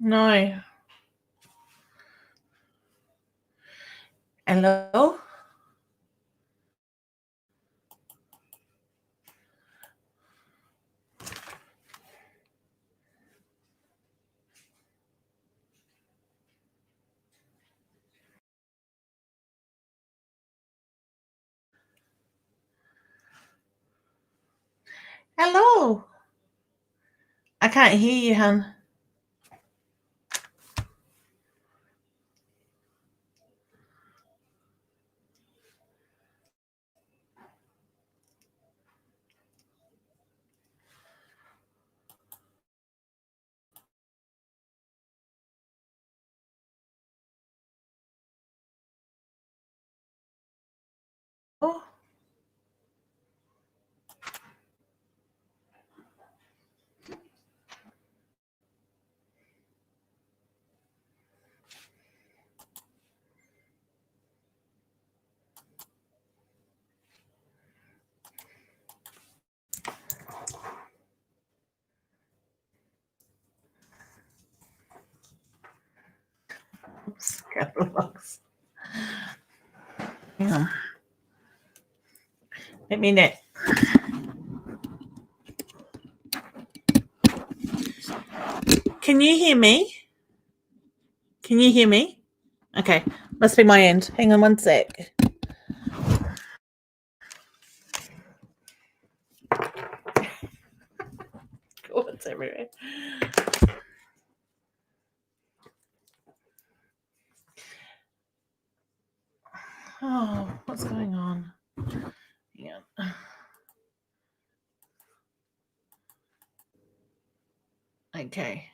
No. Hello? Hello? I can't hear you, hun. Oh. Scatterbox. Yeah. Let me know. Can you hear me? Can you hear me? Okay. Must be my end. Hang on one sec. Oh, it's everywhere. Oh, what's going on? Yeah. Okay.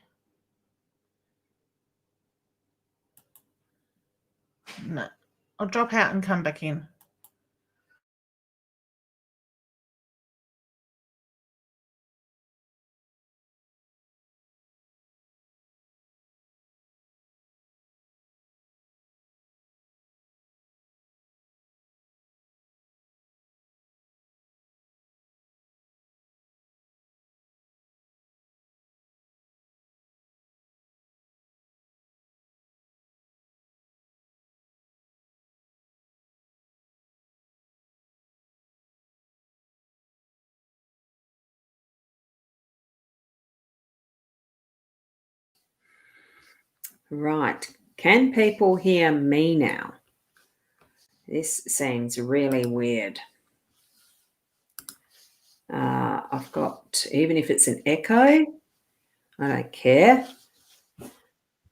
No. I'll drop out and come back in. Right. Can people hear me now? This seems really weird. I've got, even if it's an echo, I don't care.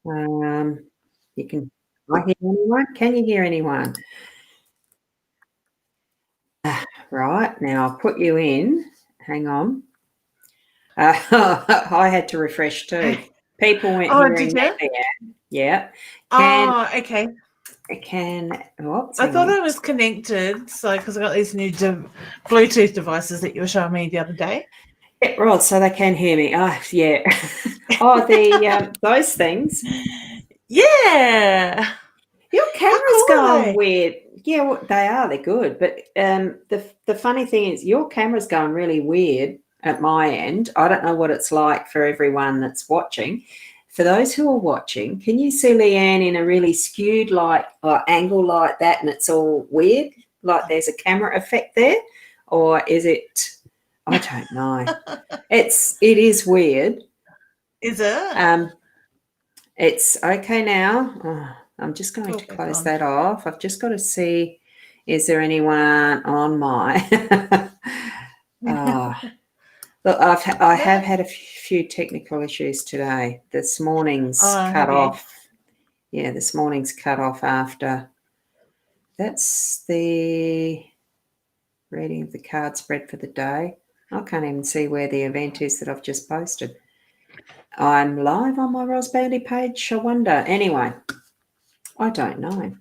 You can, I hear anyone? Can you hear anyone? Right, now I'll put you in. Hang on. I had to refresh too. People weren't hearing me. Yeah. Okay. I thought I was connected, so because I got these new Bluetooth devices that you were showing me the other day. Yeah, right, so they can hear me. Oh, yeah. Those things. Yeah. Your camera's going weird. Yeah, well, they are. They're good. But the funny thing is your camera's going really weird at my end. I don't know what it's like for everyone that's watching. For those who are watching, can you see Leanne in a really skewed angle like that and it's all weird? Like there's a camera effect there? Or is it, I don't know. It is weird. Is it? It's okay now. Oh, I'm just going to close that off. I've just got to see, is there anyone on my... Look, I have had a few technical issues today. This morning's cut off. Yeah, this morning's cut off after. That's the reading of the card spread for the day. I can't even see where the event is that I've just posted. I'm live on my Ros Bailey page, I wonder. Anyway, I don't know.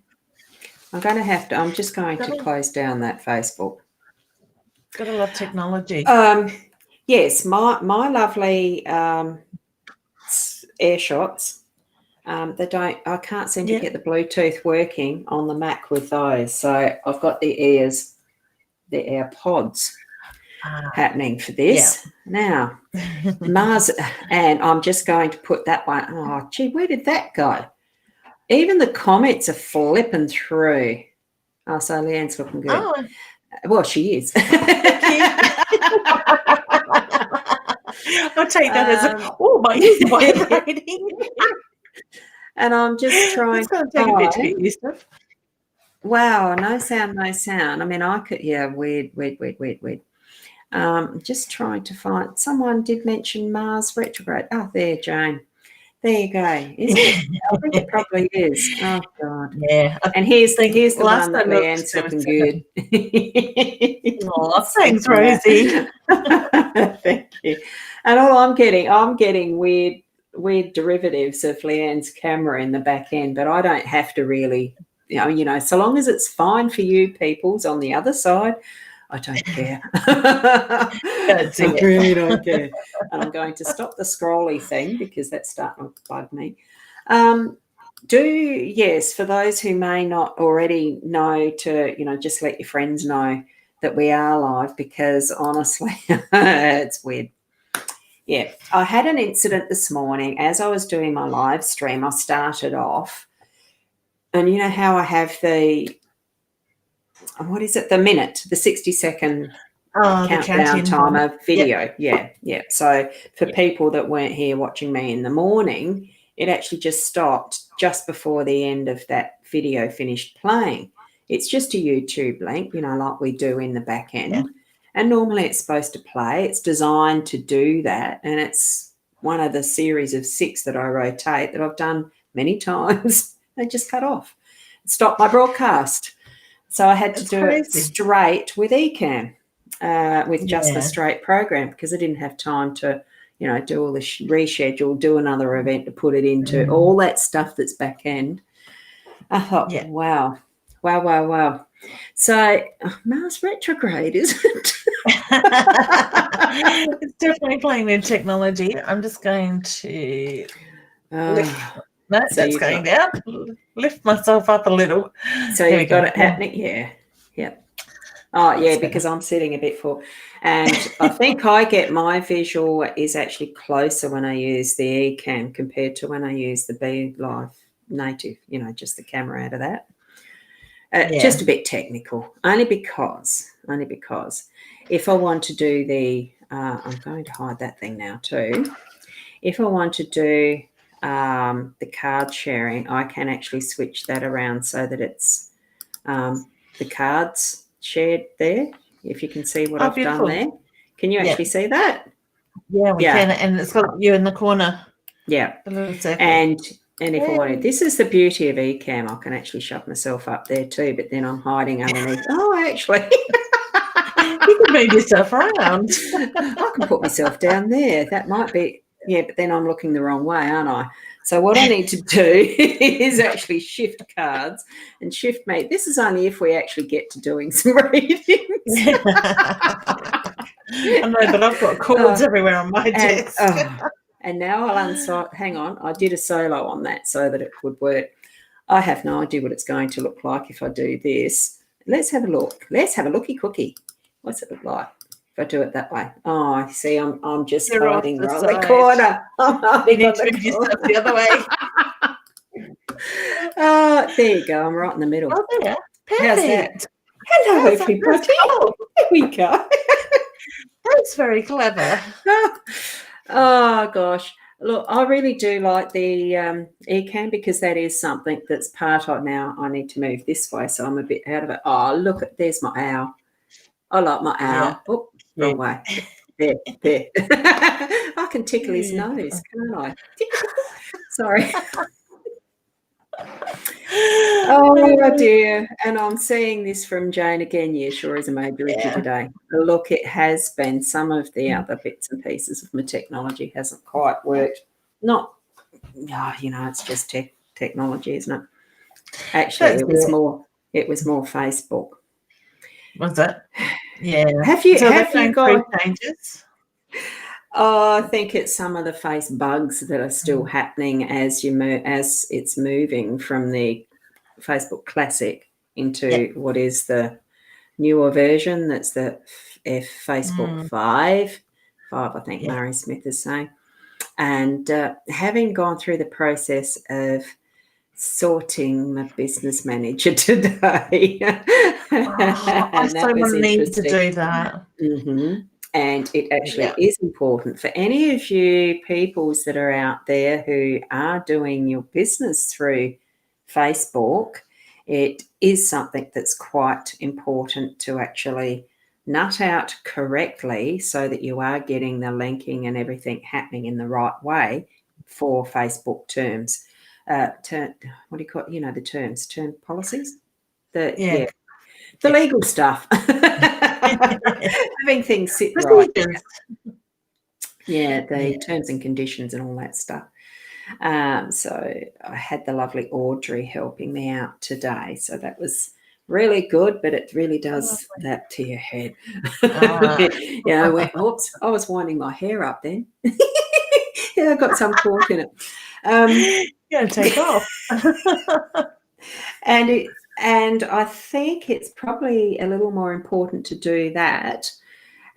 I'm just going to close down that Facebook. Gotta love technology. Yes, my lovely air shots. I can't seem to get the Bluetooth working on the Mac with those. So I've got the AirPods. happening for this. Now, Mars, and I'm just going to put that one. Oh, gee, where did that go? Even the comments are flipping through. Oh, so Leanne's looking good. Oh, well, she is. I'll take that as my ears are vibrating. And I'm just trying. It's going to take a bit to get used to. Wow, no sound, no sound. I mean, I could, weird. Just trying to find. Someone did mention Mars retrograde. Oh, there, Jane. There you go. Isn't it? I think it probably is. Oh God. Yeah. And here's the one that Leanne's looking good. Oh, thanks, Rosie. Thank you. And all I'm getting weird derivatives of Leanne's camera in the back end, but I don't have to really, so long as it's fine for you peoples on the other side, I don't care. I really don't care. And I'm going to stop the scrolly thing because that's starting to bug me. For those who may not already know, to just let your friends know that we are live, because honestly it's weird. Yeah, I had an incident this morning as I was doing my live stream. I started off, and you know how I have the minute, the 60-second countdown timer video. Yep. Yeah. So for people that weren't here watching me in the morning, it actually just stopped just before the end of that video finished playing. It's just a YouTube link, like we do in the back end. Yeah. And normally it's supposed to play. It's designed to do that. And it's one of the series of 6 that I rotate that I've done many times. They just cut off. Stopped my broadcast. So I had to do it straight with Ecamm, with just the straight program, because I didn't have time to, do all the reschedule, do another event to put it into, all that stuff that's back end. I thought, wow. So Mars retrograde, isn't it? It's definitely playing with technology. I'm just going to that's going down. Lift myself up a little. So you've got it happening? Yeah. Yep. Oh, yeah, because I'm sitting a bit full. And I think I get my visual is actually closer when I use the Ecamm compared to when I use the Be Live native, just the camera out of that. Just a bit technical, only because if I want to do the, I'm going to hide that thing now too. If I want to do the card sharing, I can actually switch that around so that it's the cards shared there. If you can see what I've done there. Can you actually see that? Yeah, we can. And it's got you in the corner. Yeah. A little circle. And if I wanted, this is the beauty of Ecamm. I can actually shove myself up there too, but then I'm hiding underneath. Oh, actually. You can move yourself around. I can put myself down there. That might be, but then I'm looking the wrong way, aren't I? So what I need to do is actually shift cards and shift mate. This is only if we actually get to doing some readings. I know, but I've got cords everywhere on my desk. And now I'll unside. Hang on, I did a solo on that so that it would work. I have no idea what it's going to look like if I do this. Let's have a look. Let's have a looky cookie. What's it look like if I do it that way? Oh, see, I'm just hiding right on the corner. I'm hiding on the other way. Oh, there you go. I'm right in the middle. Oh, there. Perfect. How's that? Hello, everybody. There we go. That's very clever. Oh gosh, look, I really do like the Ecamm, because that is something that's part of. Now I need to move this way, so I'm a bit out of it. Oh, look, there's my owl. I like my owl. Oh, wrong way. There. I can tickle his nose, can't I? Sorry. Oh dear. And I'm seeing this from Jane again. Yeah, sure is a major issue today. Look, it has been. Some of the other bits and pieces of my technology hasn't quite worked. It's just technology, isn't it? Actually, it was more Facebook. Was it? Yeah. Have you got changes? Oh, I think it's some of the face bugs that are still happening as it's moving from the Facebook Classic into what is the newer version. That's the Facebook 5, I think Murray Smith is saying. And having gone through the process of sorting my business manager today. I so need to do that. Mm-hmm. And it actually is important for any of you peoples that are out there who are doing your business through Facebook. It is something that's quite important to actually nut out correctly so that you are getting the linking and everything happening in the right way for Facebook terms. What do you call it? You know, the term policies. The legal stuff. Having things sit right. Yeah, the terms and conditions and all that stuff. So I had the lovely Audrey helping me out today. So that was really good, but it really does that to your head. I went, oops, I was winding my hair up then. Yeah, I got some caught in it. You gotta take off. And I think it's probably a little more important to do that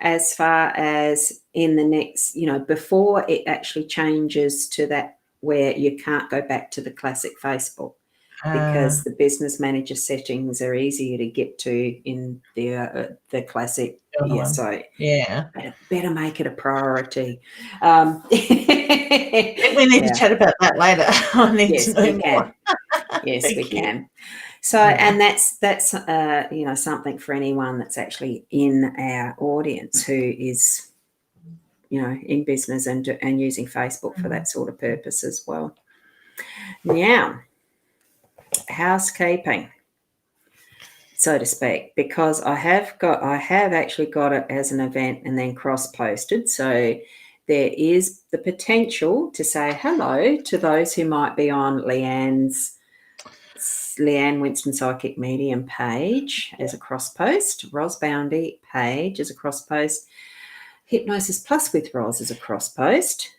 as far as in the next, before it actually changes to that where you can't go back to the classic Facebook, because the business manager settings are easier to get to in the classic. So better make it a priority. We need to chat about that later. I need to know more. Yes, we can. So, and that's something for anyone that's actually in our audience who is, in business and using Facebook for that sort of purpose as well. Now, housekeeping, so to speak, because I have actually got it as an event and then cross-posted. So there is the potential to say hello to those who might be on Leanne Winston Psychic Medium page as a cross post, Ros Boundy page as a cross post, Hypnosis Plus with Ros as a cross post,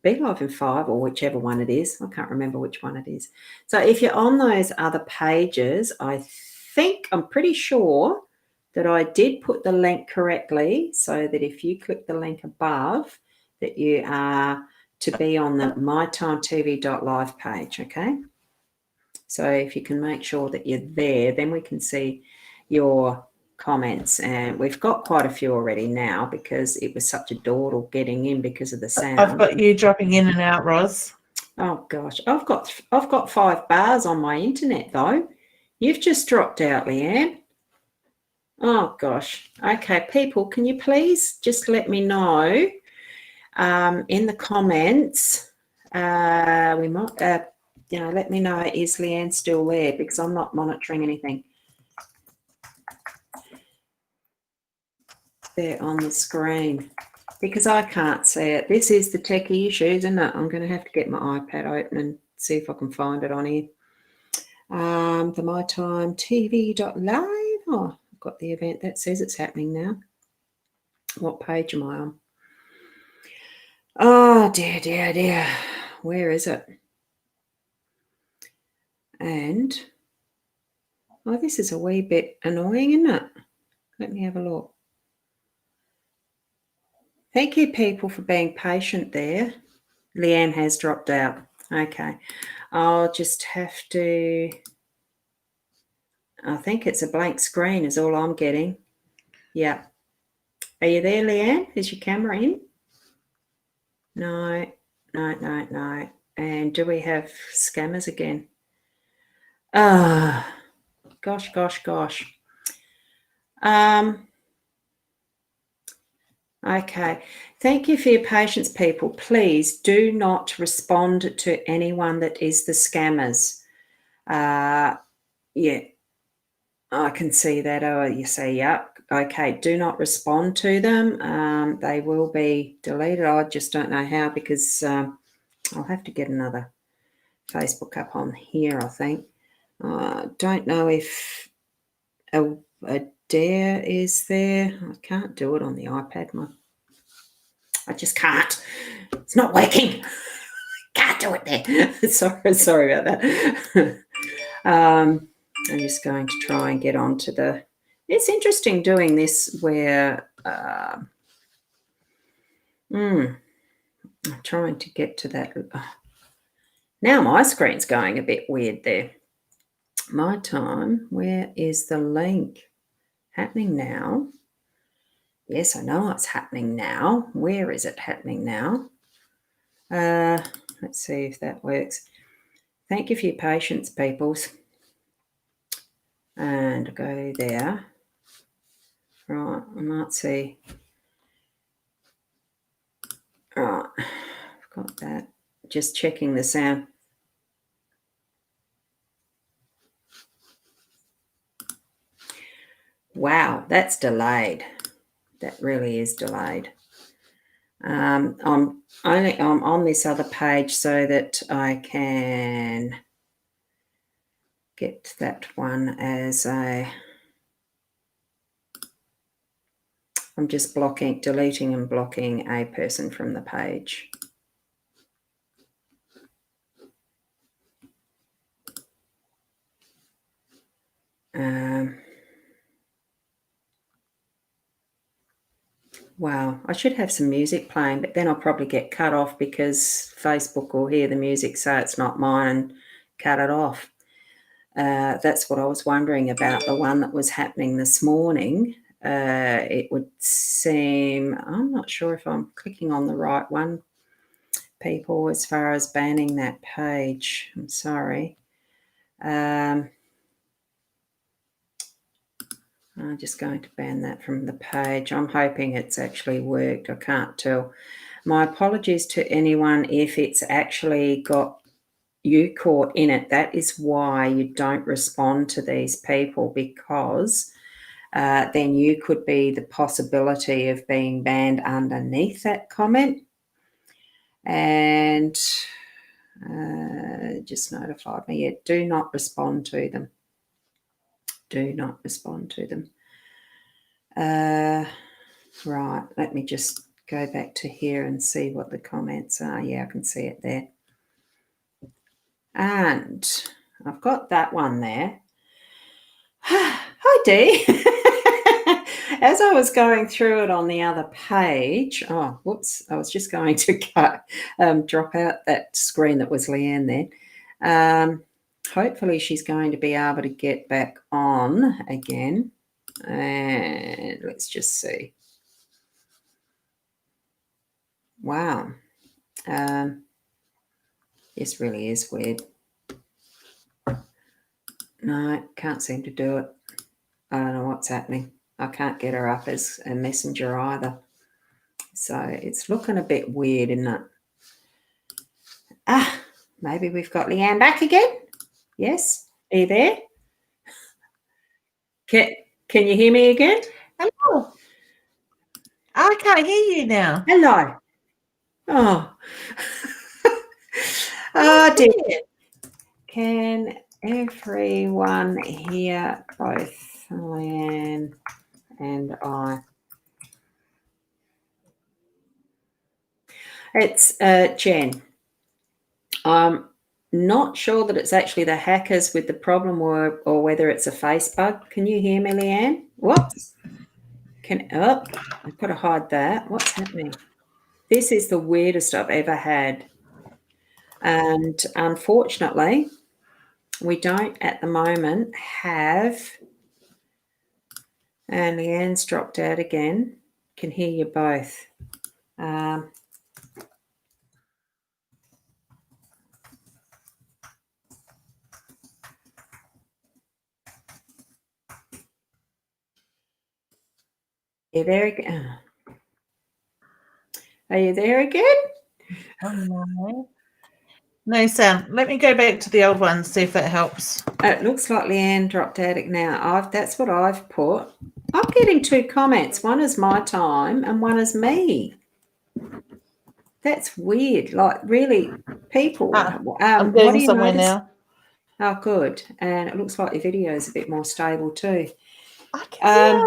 Be Live in 5 or whichever one it is. I can't remember which one it is. So if you're on those other pages, I'm pretty sure that I did put the link correctly so that if you click the link above, that you are to be on the mytimetv.live page, okay? So if you can make sure that you're there, then we can see your comments. And we've got quite a few already now because it was such a dawdle getting in because of the sound. I've got you dropping in and out, Ros. Oh gosh, I've got 5 bars on my internet though. You've just dropped out, Leanne. Oh gosh. Okay, people, can you please just let me know in the comments? We might. Let me know, is Leanne still there? Because I'm not monitoring anything there on the screen because I can't see it. This is the techie issues, isn't it? I'm going to have to get my iPad open and see if I can find it on here. The mytimetv.live. Oh, I've got the event that says it's happening now. What page am I on? Oh, dear. Where is it? And, this is a wee bit annoying, isn't it? Let me have a look. Thank you, people, for being patient there. Leanne has dropped out. Okay. I'll just have to... I think it's a blank screen is all I'm getting. Yeah. Are you there, Leanne? Is your camera in? No. And do we have scammers again? Gosh. Okay. Thank you for your patience, people. Please do not respond to anyone that is the scammers. Yeah, I can see that. Oh, you say, yeah. Okay, do not respond to them. They will be deleted. I just don't know how because I'll have to get another Facebook up on here, I think. Don't know if Adair is there. I can't do it on the iPad. I just can't. It's not working. Can't do it there. Sorry about that. I'm just going to try and get onto the... It's interesting doing this where I'm trying to get to that. Now my screen's going a bit weird there. My time, where is the link? Happening now. Yes, I know it's happening now. Where is it happening now? Let's see if that works. Thank you for your patience, peoples. And go there. Right, I might see. Right, I've got that. Just checking the sound. Wow, that's delayed. That really is delayed. I'm on this other page so that I can get that one as a. I'm just deleting and blocking a person from the page. Wow, I should have some music playing, but then I'll probably get cut off because Facebook will hear the music, say it's not mine, and cut it off. That's what I was wondering about the one that was happening this morning. It would seem, I'm not sure if I'm clicking on the right one, people, as far as banning that page. I'm sorry. I'm just going to ban that from the page. I'm hoping it's actually worked. I can't tell. My apologies to anyone if it's actually got you caught in it. That is why you don't respond to these people, because then you could be the possibility of being banned underneath that comment. And just notified me. Yeah, do not respond to them. Do not respond to them. Right, let me just go back to here and see what the comments are. Yeah, I can see it there. And I've got that one there. Hi, Dee. As I was going through it on the other page, oh, whoops, I was just going to drop out that screen that was Leanne there. Hopefully she's going to be able to get back on again. And let's just see. Wow. This really is weird. No, can't seem to do it. I don't know what's happening. I can't get her up as a messenger either. So it's looking a bit weird, isn't it? Maybe we've got Leanne back again. Yes? Are you there? Can you hear me again? Hello. I can't hear you now. Hello. Oh. Oh, dear. Can everyone hear both Leanne and I? It's Jen. I'm not sure that it's actually the hackers with the problem or whether it's a face bug. Can you hear me, Leanne? Whoops. I've got to hide that. What's happening? This is the weirdest I've ever had. And unfortunately, we don't at the moment have, and Leanne's dropped out again. Can hear you both. You're there again. Are you there again? Oh, no sound. Let me go back to the old one, see if that helps. It looks like Leanne dropped out now. That's what I've put. I'm getting two comments. One is my time and one is me. That's weird. Like, really, people. I'm getting somewhere now. Oh, good. And it looks like your video is a bit more stable too. I can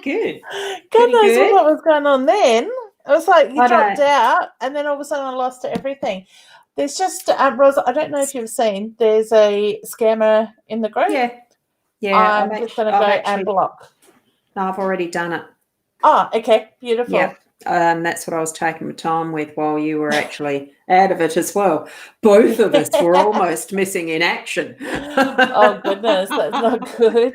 Good. God knows what was going on then. It was like you dropped out and then all of a sudden I lost everything. There's just, Rosa, I don't know if you've seen, there's a scammer in the group. Yeah. I'm just going to go and block. No, I've already done it. Oh, okay, beautiful. Yeah. That's what I was taking my time with while you were actually out of it as well. Both of us were almost missing in action. Oh goodness, that's not good.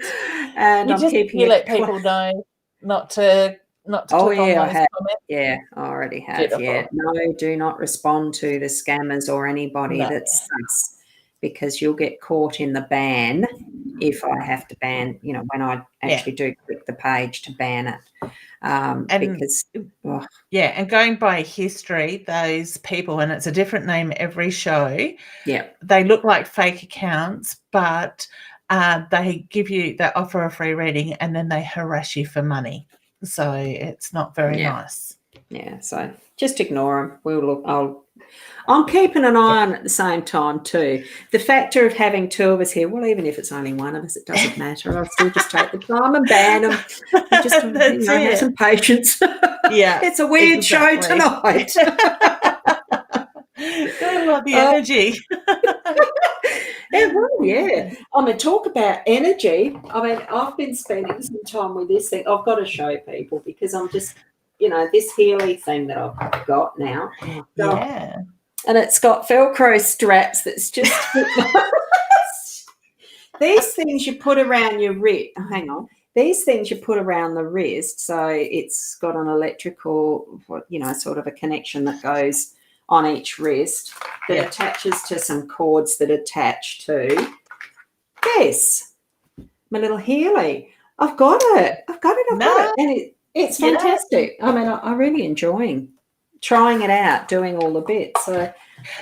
And I'm keeping you let people know not to click on those comments. Yeah, I already have. Beautiful. Yeah, no, do not respond to the scammers or anybody No. that's sus, because you'll get caught in the ban if I have to ban. When I actually do click the page to ban it. Because and going by history, those people, and it's a different name every show, they look like fake accounts, but they offer a free reading and then they harass you for money, so it's not very nice. So just ignore them. I'm keeping an eye on it at the same time too. The factor of having two of us here, well, even if it's only one of us, it doesn't matter. I'll still just take the time and ban them. Just have some patience. Yeah, it's a weird show tonight. I love the energy. Talk about energy. I've been spending some time with this thing. I've got to show people because I'm just, this Healy thing that I've got now. Yeah. And it's got Velcro straps that's just these things you put around your wrist. Hang on. These things you put around the wrist, so it's got an electrical, sort of a connection that goes on each wrist that attaches to some cords that attach to this. My little Healy. I've got it. I've got it. And it's fantastic. I'm really enjoying trying it out, doing all the bits. So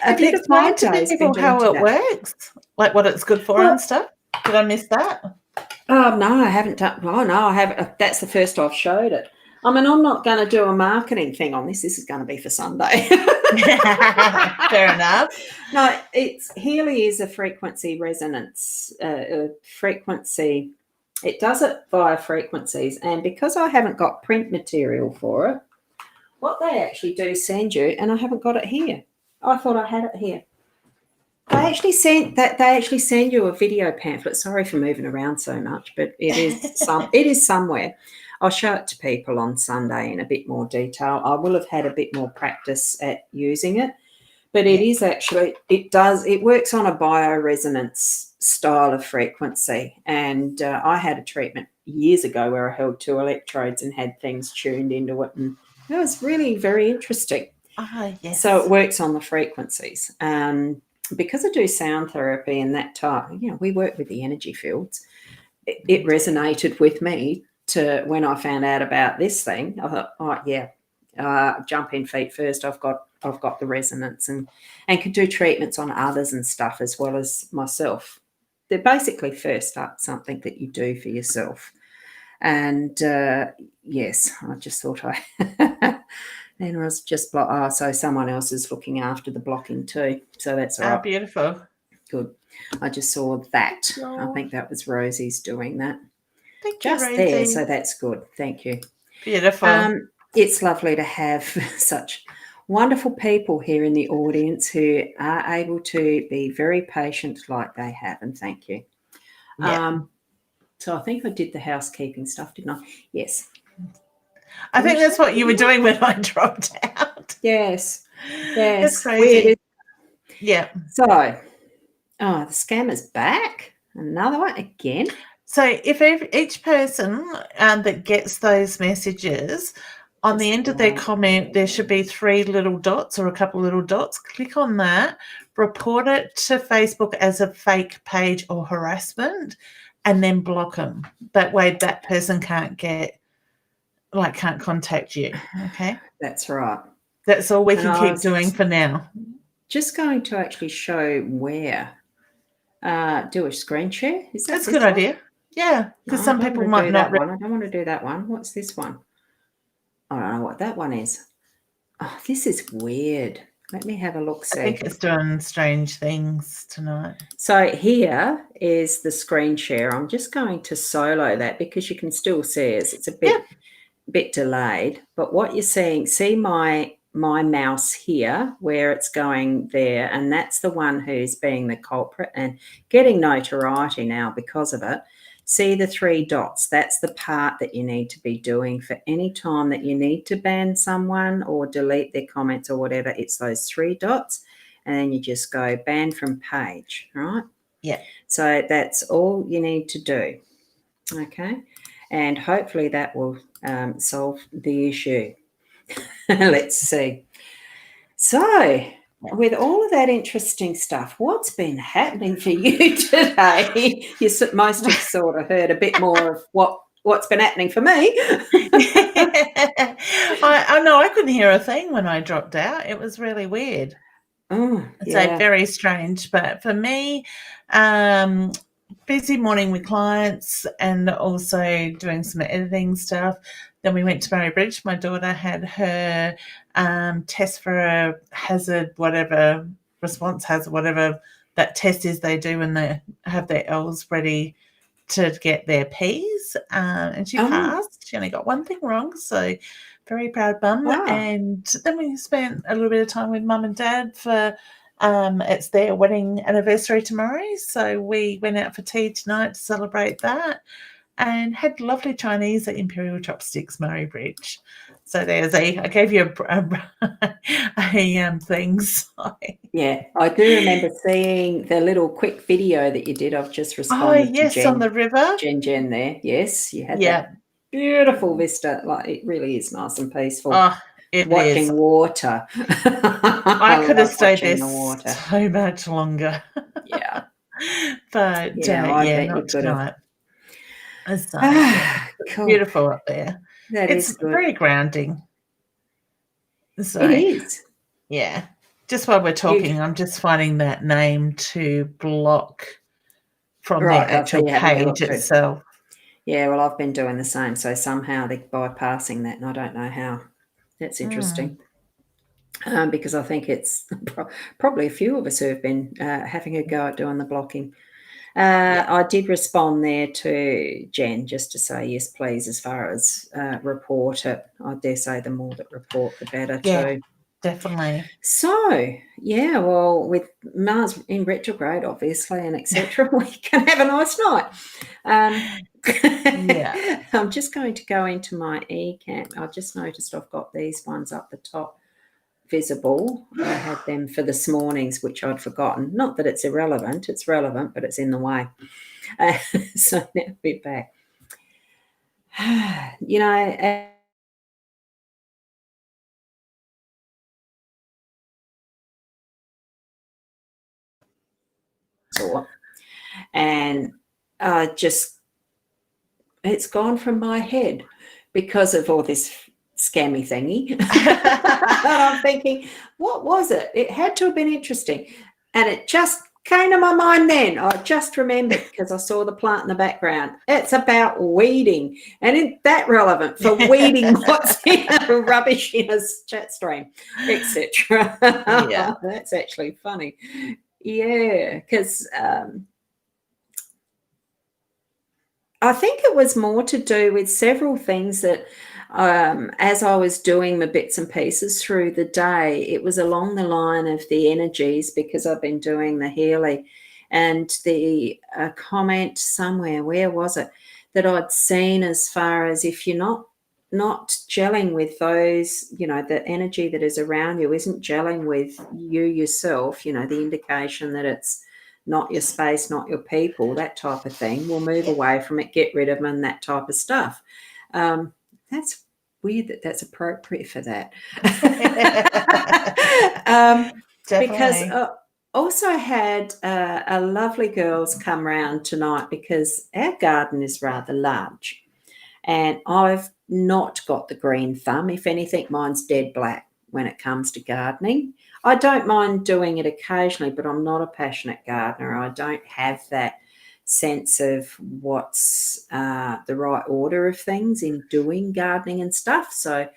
have you explained to people how it works, like what it's good for and stuff? Did I miss that? Oh no, I haven't done. Oh no, I haven't. That's the first I've showed it. I'm not going to do a marketing thing on this. This is going to be for Sunday. Fair enough. No, Healy is a frequency resonance frequency. It does it via frequencies, and because I haven't got print material for it, what they actually do send you, and I haven't got it here. I thought I had it here. They actually send you a video pamphlet. Sorry for moving around so much, but it is somewhere. I'll show it to people on Sunday in a bit more detail. I will have had a bit more practice at using it, but it is actually, it works on a bioresonance style of frequency. And I had a treatment years ago where I held 2 electrodes and had things tuned into it, and it was really very interesting. Yes. So it works on the frequencies. Because I do sound therapy and that type, we work with the energy fields. It resonated with me to when I found out about this thing. I thought, jump in feet first. I've got the resonance and can do treatments on others and stuff as well as myself. They're basically first up something that you do for yourself. And yes, I just thought then I was just so someone else is looking after the blocking too. So that's all right. Beautiful. Good. I just saw that. I think that was Rosie's doing that. Thank you, Rosie. There, so that's good. Thank you. Beautiful. It's lovely to have such wonderful people here in the audience who are able to be very patient like they have, and thank you. Yeah. So I think I did the housekeeping stuff, didn't I? Yes. I think that's what you were doing when I dropped out. Yes. That's crazy. Weird. Yeah. So, the scammer's back. Another one again. So if each person that gets those messages, on the end of their comment, there should be 3 little dots or a couple of little dots. Click on that, report it to Facebook as a fake page or harassment, and then block them. That way that person can't contact you. Okay? That's right. That's all we can keep doing for now. Just going to actually show where. Do a screen share. That's a good idea. Yeah, because some people might not. I don't want to do that one. What's this one? I don't know what that one is. Oh, this is weird. Let me have a look. See. I think it's doing strange things tonight. So here is the screen share. I'm just going to solo that because you can still see us. It's a bit delayed. But what you're seeing, see my mouse here where it's going there, and that's the one who's being the culprit and getting notoriety now because of it. see the 3 dots. That's the part that you need to be doing for any time that you need to ban someone or delete their comments or whatever. It's those 3 dots, and then you just go ban from page, right? Yeah. So that's all you need to do, okay? And hopefully that will solve the issue. Let's see. So, with all of that interesting stuff, what's been happening for you today? You must have sort of heard a bit more of what's been happening for me. I know I couldn't hear a thing when I dropped out. It was really weird. Oh, So yeah. very strange. But for me, busy morning with clients and also doing some editing stuff. Then we went to Murray Bridge. My daughter had her test for a hazard, whatever response hazard, whatever that test is they do when they have their L's ready to get their P's, and she passed. She only got one thing wrong, so very proud mum. Wow. And then we spent a little bit of time with mum and dad for it's their wedding anniversary tomorrow, so we went out for tea tonight to celebrate that and had lovely Chinese at Imperial Chopsticks, Murray Bridge. So there's I gave you a thing. So. Yeah, I do remember seeing the little quick video that you did. I've just responded to Jen. On the river. Jen there. Yes, you had that beautiful vista. Like, it really is nice and peaceful. Oh, it watching is. Water. I could have stayed there so much longer. Yeah. But not tonight. So, cool. Beautiful up there. It's good. Very grounding. So, it is. Yeah. Just while we're talking, I'm just finding that name to block from the actual page itself. Yeah, well, I've been doing the same. So somehow they're bypassing that, and I don't know how. That's interesting. Because I think it's probably a few of us who have been having a go at doing the blocking. I did respond there to Jen just to say, yes, please, as far as report it. I dare say the more that report, the better too. Definitely. So, yeah, well, with Mars in retrograde, obviously, and etc., we can have a nice night. I'm just going to go into my eCamp. I just noticed I've got these ones up the top visible. I had them for this morning's, which I'd forgotten. Not that it's irrelevant. It's relevant, but it's in the way. So now we're back. And it's gone from my head because of all this scammy thingy. And I'm thinking, what was it? It had to have been interesting. And it just came to my mind then. I just remembered because I saw the plant in the background. It's about weeding. And isn't that relevant for weeding what's in rubbish in a chat stream, etc.? Yeah. That's actually funny. Yeah, because I think it was more to do with several things that as I was doing my bits and pieces through the day, it was along the line of the energies, because I've been doing the Healy, and the comment somewhere, where was it, that I'd seen as far as if you're not gelling with those, the energy that is around you isn't gelling with you yourself, the indication that it's not your space, not your people, that type of thing. We'll move away from it, get rid of them, and that type of stuff. That's weird that's appropriate for that. Because also had a lovely girls come round tonight, because our garden is rather large, and I've not got the green thumb. If anything, mine's dead black when it comes to gardening. I don't mind doing it occasionally, but I'm not a passionate gardener. I don't have that sense of what's the right order of things in doing gardening and stuff. So,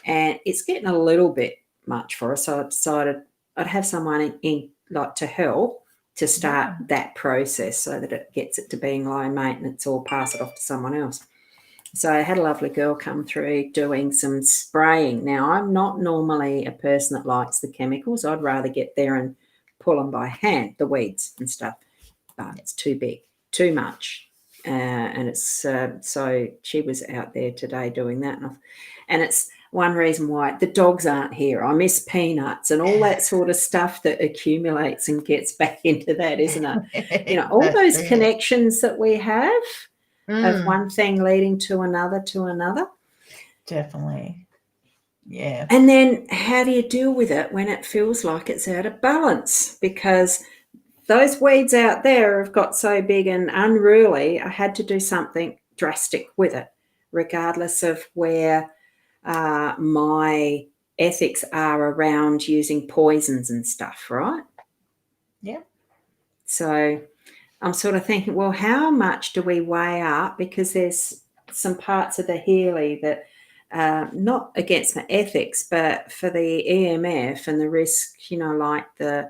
and it's getting a little bit much for us. So I decided I'd have someone in like to help to start that process, so that it gets it to being low maintenance, or pass it off to someone else. So I had a lovely girl come through doing some spraying. Now, I'm not normally a person that likes the chemicals. I'd rather get there and pull them by hand, the weeds and stuff. But it's too big, too much. and it's so she was out there today doing that, and it's one reason why the dogs aren't here. I miss Peanuts and all that sort of stuff that accumulates and gets back into that, isn't it? You know, all those connections that we have of one thing leading to another. Definitely. Yeah. And then how do you deal with it when it feels like it's out of balance? Because those weeds out there have got so big and unruly, I had to do something drastic with it, regardless of where my ethics are around using poisons and stuff, right? Yeah. So I'm sort of thinking, well, how much do we weigh up? Because there's some parts of the Healy that, not against the ethics, but for the EMF and the risk, you know, like the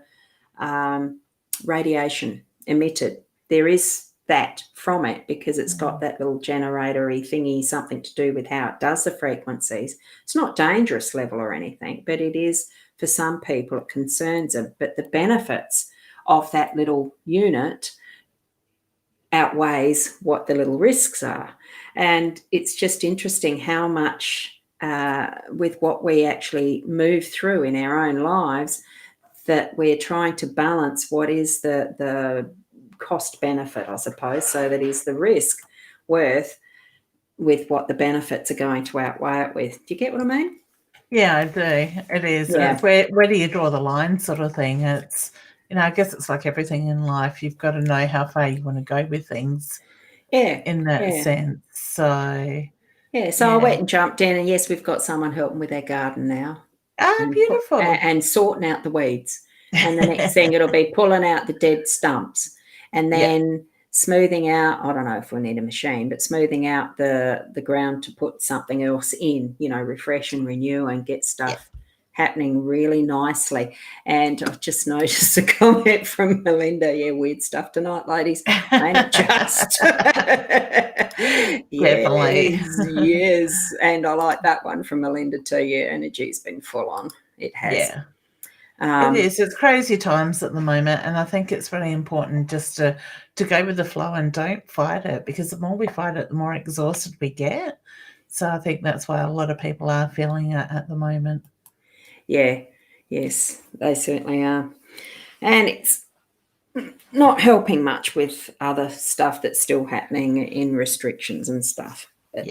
radiation emitted. There is that from it because it's got that little generatory thingy, something to do with how it does the frequencies. It's not dangerous level or anything, but it is for some people, it concerns them. But the benefits of that little unit outweighs what the little risks are. And it's just interesting how much with what we actually move through in our own lives that we're trying to balance what is the cost benefit, I suppose, so that is the risk worth with what the benefits are going to outweigh it with. Do you get what I mean? Yeah, I do. It is. Yeah. It's where do you draw the line sort of thing. It's, you know, I guess it's like everything in life. You've got to know how far you want to go with things. Yeah. In that sense. So. Yeah. So I went and jumped in, and yes, we've got someone helping with our garden now. Beautiful. And sorting out the weeds. And the next thing it'll be pulling out the dead stumps and then smoothing out, I don't know if we need a machine, but smoothing out the ground to put something else in, you know, refresh and renew and get stuff happening really nicely. And I've just noticed a comment from Melinda, weird stuff tonight, ladies. Ain't it just? Definitely. Yes. And I like that one from Melinda too. Yeah, energy's been full on. It has. Yeah. It is. It's crazy times at the moment, and I think it's really important just to go with the flow and don't fight it, because the more we fight it, the more exhausted we get. So I think that's why a lot of people are feeling it at the moment. Yeah, yes, they certainly are. And it's not helping much with other stuff that's still happening in restrictions and stuff. But,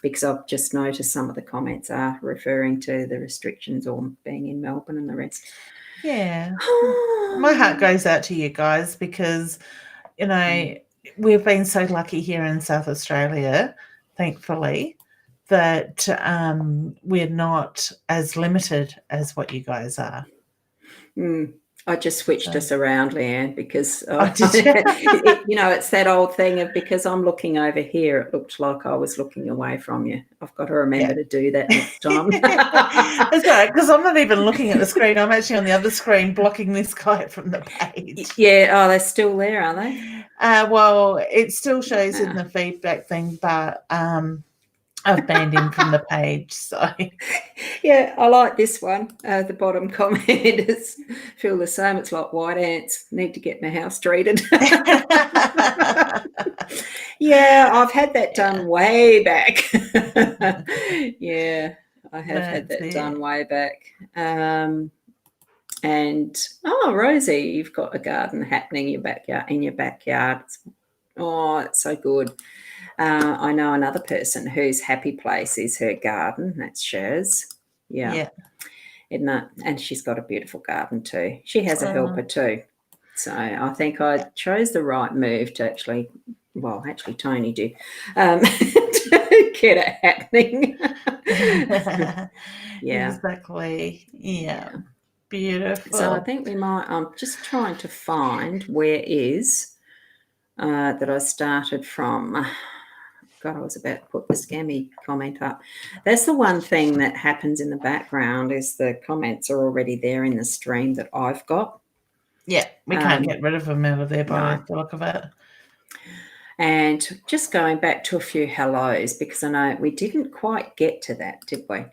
because I've just noticed some of the comments are referring to the restrictions or being in Melbourne and the rest. Yeah. My heart goes out to you guys because, you know, we've been so lucky here in South Australia, thankfully, that we're not as limited as what you guys are. I just switched us around, Leanne, because you know, it's that old thing of because I'm looking over here, it looked like I was looking away from you. I've got to remember to do that next time. That's right, because I'm not even looking at the screen. I'm actually on the other screen blocking this guy from the page. Yeah, oh, they're still there, are they? Well, it still shows in the feedback thing, but I've banned him from the page. So yeah, I like this one. The bottom comment is feel the same. It's like white ants. Need to get my house treated. Yeah, I've had that done way back. Yeah, I have had that done way back. And Rosie, you've got a garden happening in your backyard. Oh, it's so good. I know another person whose happy place is her garden. That's Shaz. Yeah. Isn't it? And she's got a beautiful garden too. She has a helper too. So I think I chose the right move to actually Tony did, to get it happening. Yeah. Exactly. Yeah. Beautiful. So I think I'm just trying to find where is that I started from. God, I was about to put the scammy comment up. That's the one thing that happens in the background is the comments are already there in the stream that I've got. Yeah, we can't get rid of them out of there by the look of it. And just going back to a few hellos, because I know we didn't quite get to that, did we?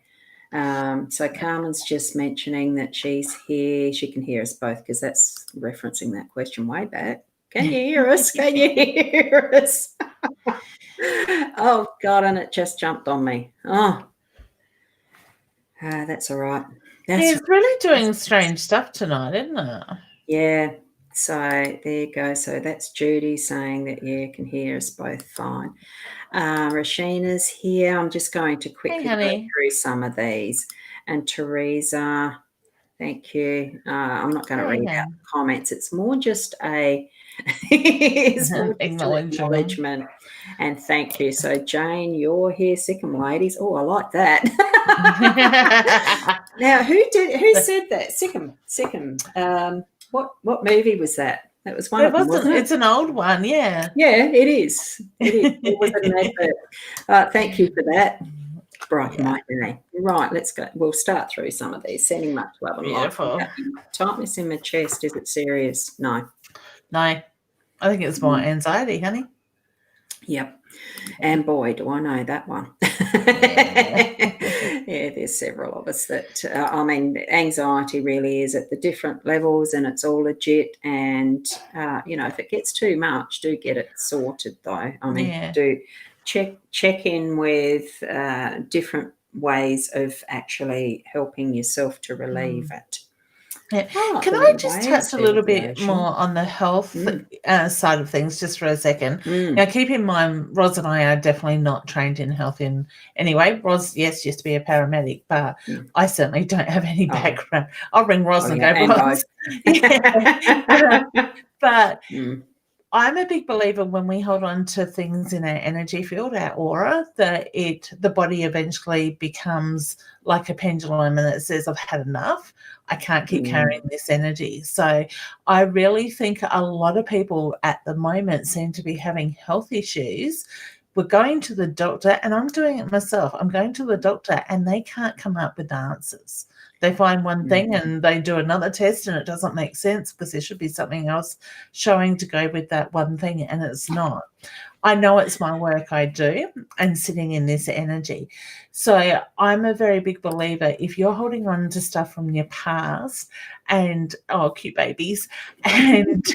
So Carmen's just mentioning that she's here. She can hear us both because that's referencing that question way back. Can you hear us? Can you hear us? Oh, God, and it just jumped on me. Oh, that's all right. It's really doing strange stuff tonight, isn't it? Yeah. So there you go. So that's Judy saying that, yeah, can hear us both fine. Rashina's here. I'm just going to quickly go through some of these. And Teresa, thank you. I'm not going to read out the comments. It's more just acknowledgement. And thank you. So Jane, you're here. Sikkim ladies. Oh, I like that. Now, who said that? Sikkim. What movie was that? That was one of them, wasn't it? It's an old one, yeah. Yeah, it is. It was an advert. Thank you for that. Bright night day. Right, let's go. We'll start through some of these. Sending much love and light. Tightness in my chest. Is it serious? No. I think it's more anxiety, honey. Yep. And boy, do I know that one. Yeah, there's several of us that, anxiety really is at the different levels and it's all legit. And, if it gets too much, do get it sorted though. Do check in with different ways of actually helping yourself to relieve it. Yeah. Can I just touch a little bit more on the health side of things just for a second? Now, keep in mind, Roz and I are definitely not trained in health in any way. Roz, yes, used to be a paramedic, but I certainly don't have any background. I'll ring Roz and go, Roz. But I'm a big believer when we hold on to things in our energy field, our aura, that the body eventually becomes like a pendulum and it says, I've had enough. I can't keep carrying this energy. So I really think a lot of people at the moment seem to be having health issues. We're going to the doctor, and I'm doing it myself. I'm going to the doctor and they can't come up with answers. They find one thing and they do another test and it doesn't make sense because there should be something else showing to go with that one thing, and it's not. I know it's my work I do and sitting in this energy. So I'm a very big believer, if you're holding on to stuff from your past and, cute babies. And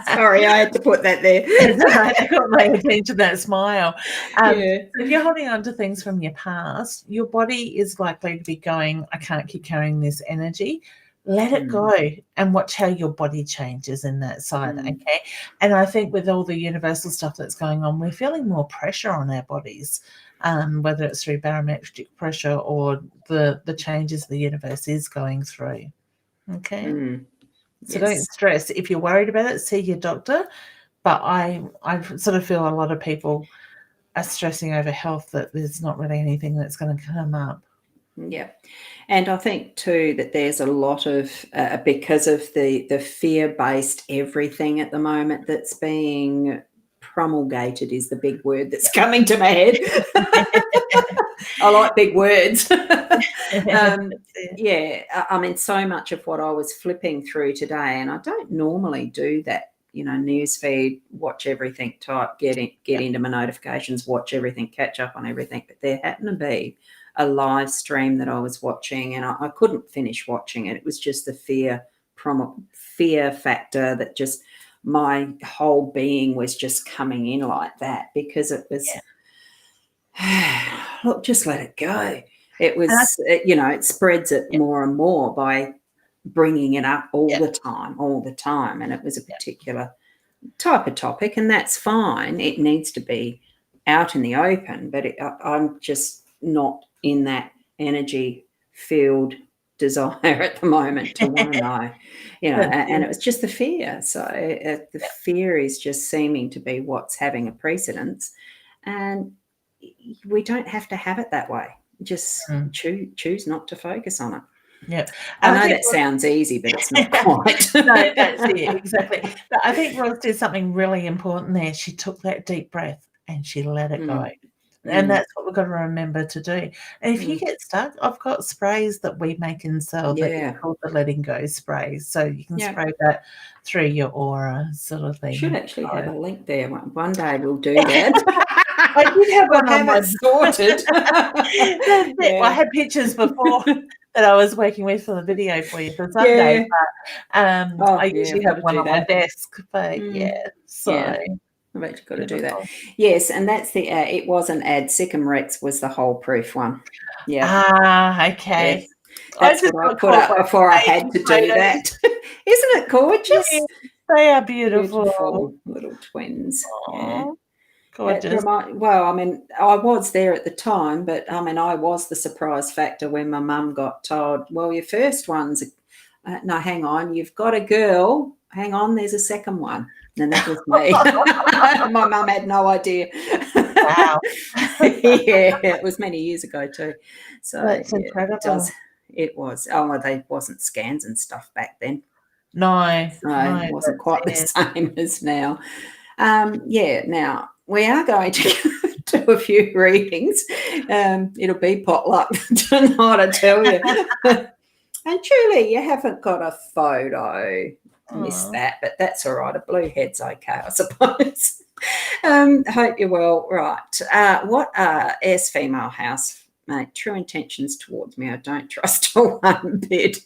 sorry, I had to put that there. I got my attention, that smile. If you're holding on to things from your past, your body is likely to be going, I can't keep carrying this energy. Let it go and watch how your body changes in that side, okay? And I think with all the universal stuff that's going on, we're feeling more pressure on our bodies, whether it's through barometric pressure or the changes the universe is going through, okay? So don't stress. If you're worried about it, see your doctor. But I sort of feel a lot of people are stressing over health, that there's not really anything that's going to come up. Yeah. And I think too that there's a lot of, because of the fear-based everything at the moment that's being promulgated is the big word that's coming to my head. I like big words. So much of what I was flipping through today, and I don't normally do that, newsfeed, watch everything, type, get into my notifications, watch everything, catch up on everything. But there happened to be a live stream that I was watching, and I couldn't finish watching it. It was just the fear factor that just my whole being was just coming in like that, because it was, look, just let it go. It was, it spreads it more and more by bringing it up all the time. And it was a particular type of topic, and that's fine. It needs to be out in the open, but I'm just not in that energy field desire at the moment to want to know, and it was just the fear. So the fear is just seeming to be what's having a precedence, and we don't have to have it that way. Just choose not to focus on it. Yeah, I know that sounds easy, but it's not quite. No, that's it, exactly. But I think Roz did something really important there. She took that deep breath and she let it go. And that's what we've got to remember to do. And if you get stuck, I've got sprays that we make and sell that are called the letting go sprays. So you can spray that through your aura, sort of thing. Should actually have a link there. One day we'll do that. I did have We'll one have on it sorted. That's it. Yeah. Well, I had pictures before that I was working with for the video for you for Sunday, Yeah. but I usually I've have got to one do on my that. desk. But yeah, so Yeah. I've actually got to do that. beautiful. Yes, and that's the it was an ad. Sikkim Rex was the hole proof one. Yeah. Ah, okay. Yes. I That's just what I got put caught up by before I had baby to do photos. that. Isn't it gorgeous? Yeah, they are beautiful. Beautiful little twins. Yeah. Aw, gorgeous. Well, I mean, I was there at the time, but I mean, I was the surprise factor when my mum got told, well, your first one's, no, hang on, you've got a girl. Hang on, there's a second one. And that was me. My mum had no idea. Wow. Yeah, it was many years ago too. So That's yeah, incredible. it was. Oh, well, they wasn't scans and stuff back then. No, So no, it wasn't quite the it. same as now. Now we are going to do a few readings. It'll be potluck tonight, I tell you. And truly, you haven't got a photo. Missed that, but that's all right. A blue head's okay, I suppose. Hope you're well. Right. What S female house? Mate, true intentions towards me. I don't trust her one bit.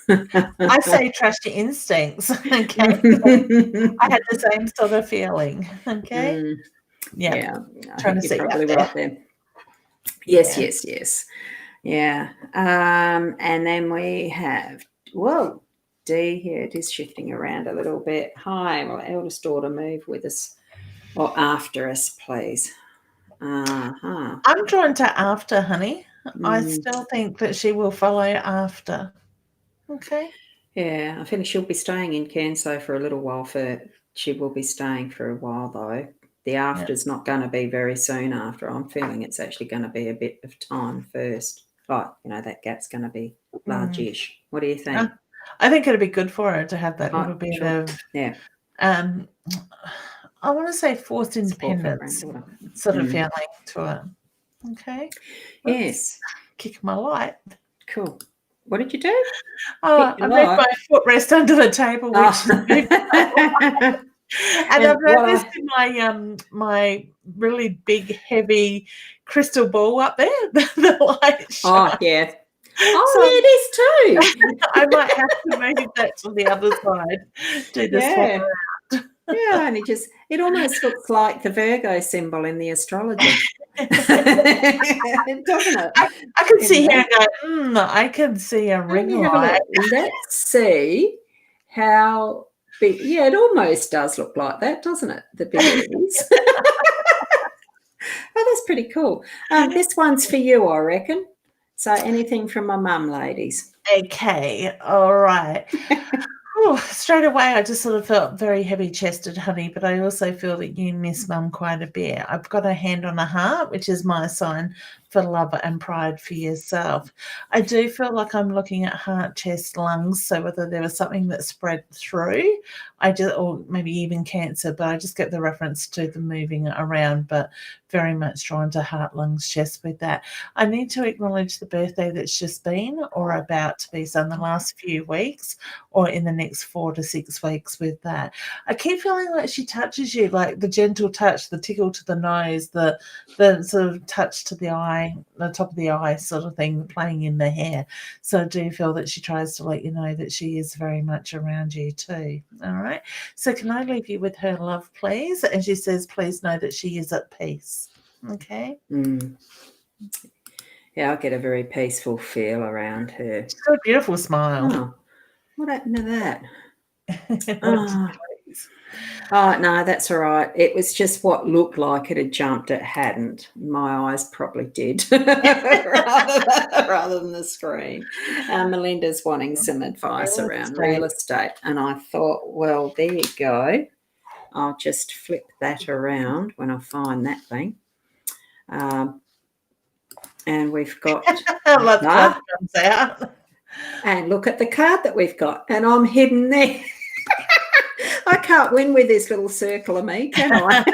I say trust your instincts, okay? I had the same sort of feeling, okay? Yeah, I Trying think to you're see probably that right there. Yes. Yeah. And then we have, whoa, D here. It is shifting around a little bit. Hi, will eldest daughter move with us or after us, please? I'm drawn to after, honey. I still think that she will follow after. Okay. Yeah, I think she'll be staying in Canso for a little while. She will be staying for a while though. The after's not going to be very soon after. I'm feeling it's actually going to be a bit of time first. Like, that gap's going to be large-ish. What do you think? I think it'd be good for her to have that little bit of I want to say forced independence sort of feeling to her. Okay. Yes. Kick my light. Cool. What did you do? I moved my footrest under the table, which and I've noticed in my my really big, heavy crystal ball up there, the light shine. Oh, yeah. It is too. I might have to move that to the other side. Do the swap around. Yeah, and it almost looks like the Virgo symbol in the astrology. Doesn't it? I can see here and go, I can see a ring light. Let's see how big. Yeah, it almost does look like that, doesn't it? The bigger it is. Oh, that's pretty cool. This one's for you, I reckon. So anything from my mum, ladies. Okay, all right. Straight away, I just sort of felt very heavy-chested, honey, but I also feel that you miss Mum quite a bit. I've got a hand on a heart, which is my sign for love and pride for yourself. I do feel like I'm looking at heart, chest, lungs, so whether there was something that spread through, or maybe even cancer, but I just get the reference to the moving around, but very much drawn to heart, lungs, chest with that. I need to acknowledge the birthday that's just been or about to be, so in the last few weeks or in the next 4 to 6 weeks with that. I keep feeling like she touches you, like the gentle touch, the tickle to the nose, the sort of touch to the eye, the top of the eye sort of thing, playing in the hair. So I do feel that she tries to let you know that she is very much around you too. All right. So can I leave you with her love, please? And she says, please know that she is at peace. Okay. Yeah, I get a very peaceful feel around her. She's got a beautiful smile. Oh, what happened to that? No, that's all right. It was just what looked like it had jumped. It hadn't. My eyes probably did, rather than the screen. Melinda's wanting some advice around real estate. And I thought, well, there you go. I'll just flip that around when I find that thing. And we've got that card comes out. And look at the card that we've got. And I'm hidden there. I can't win with this little circle of me, can I?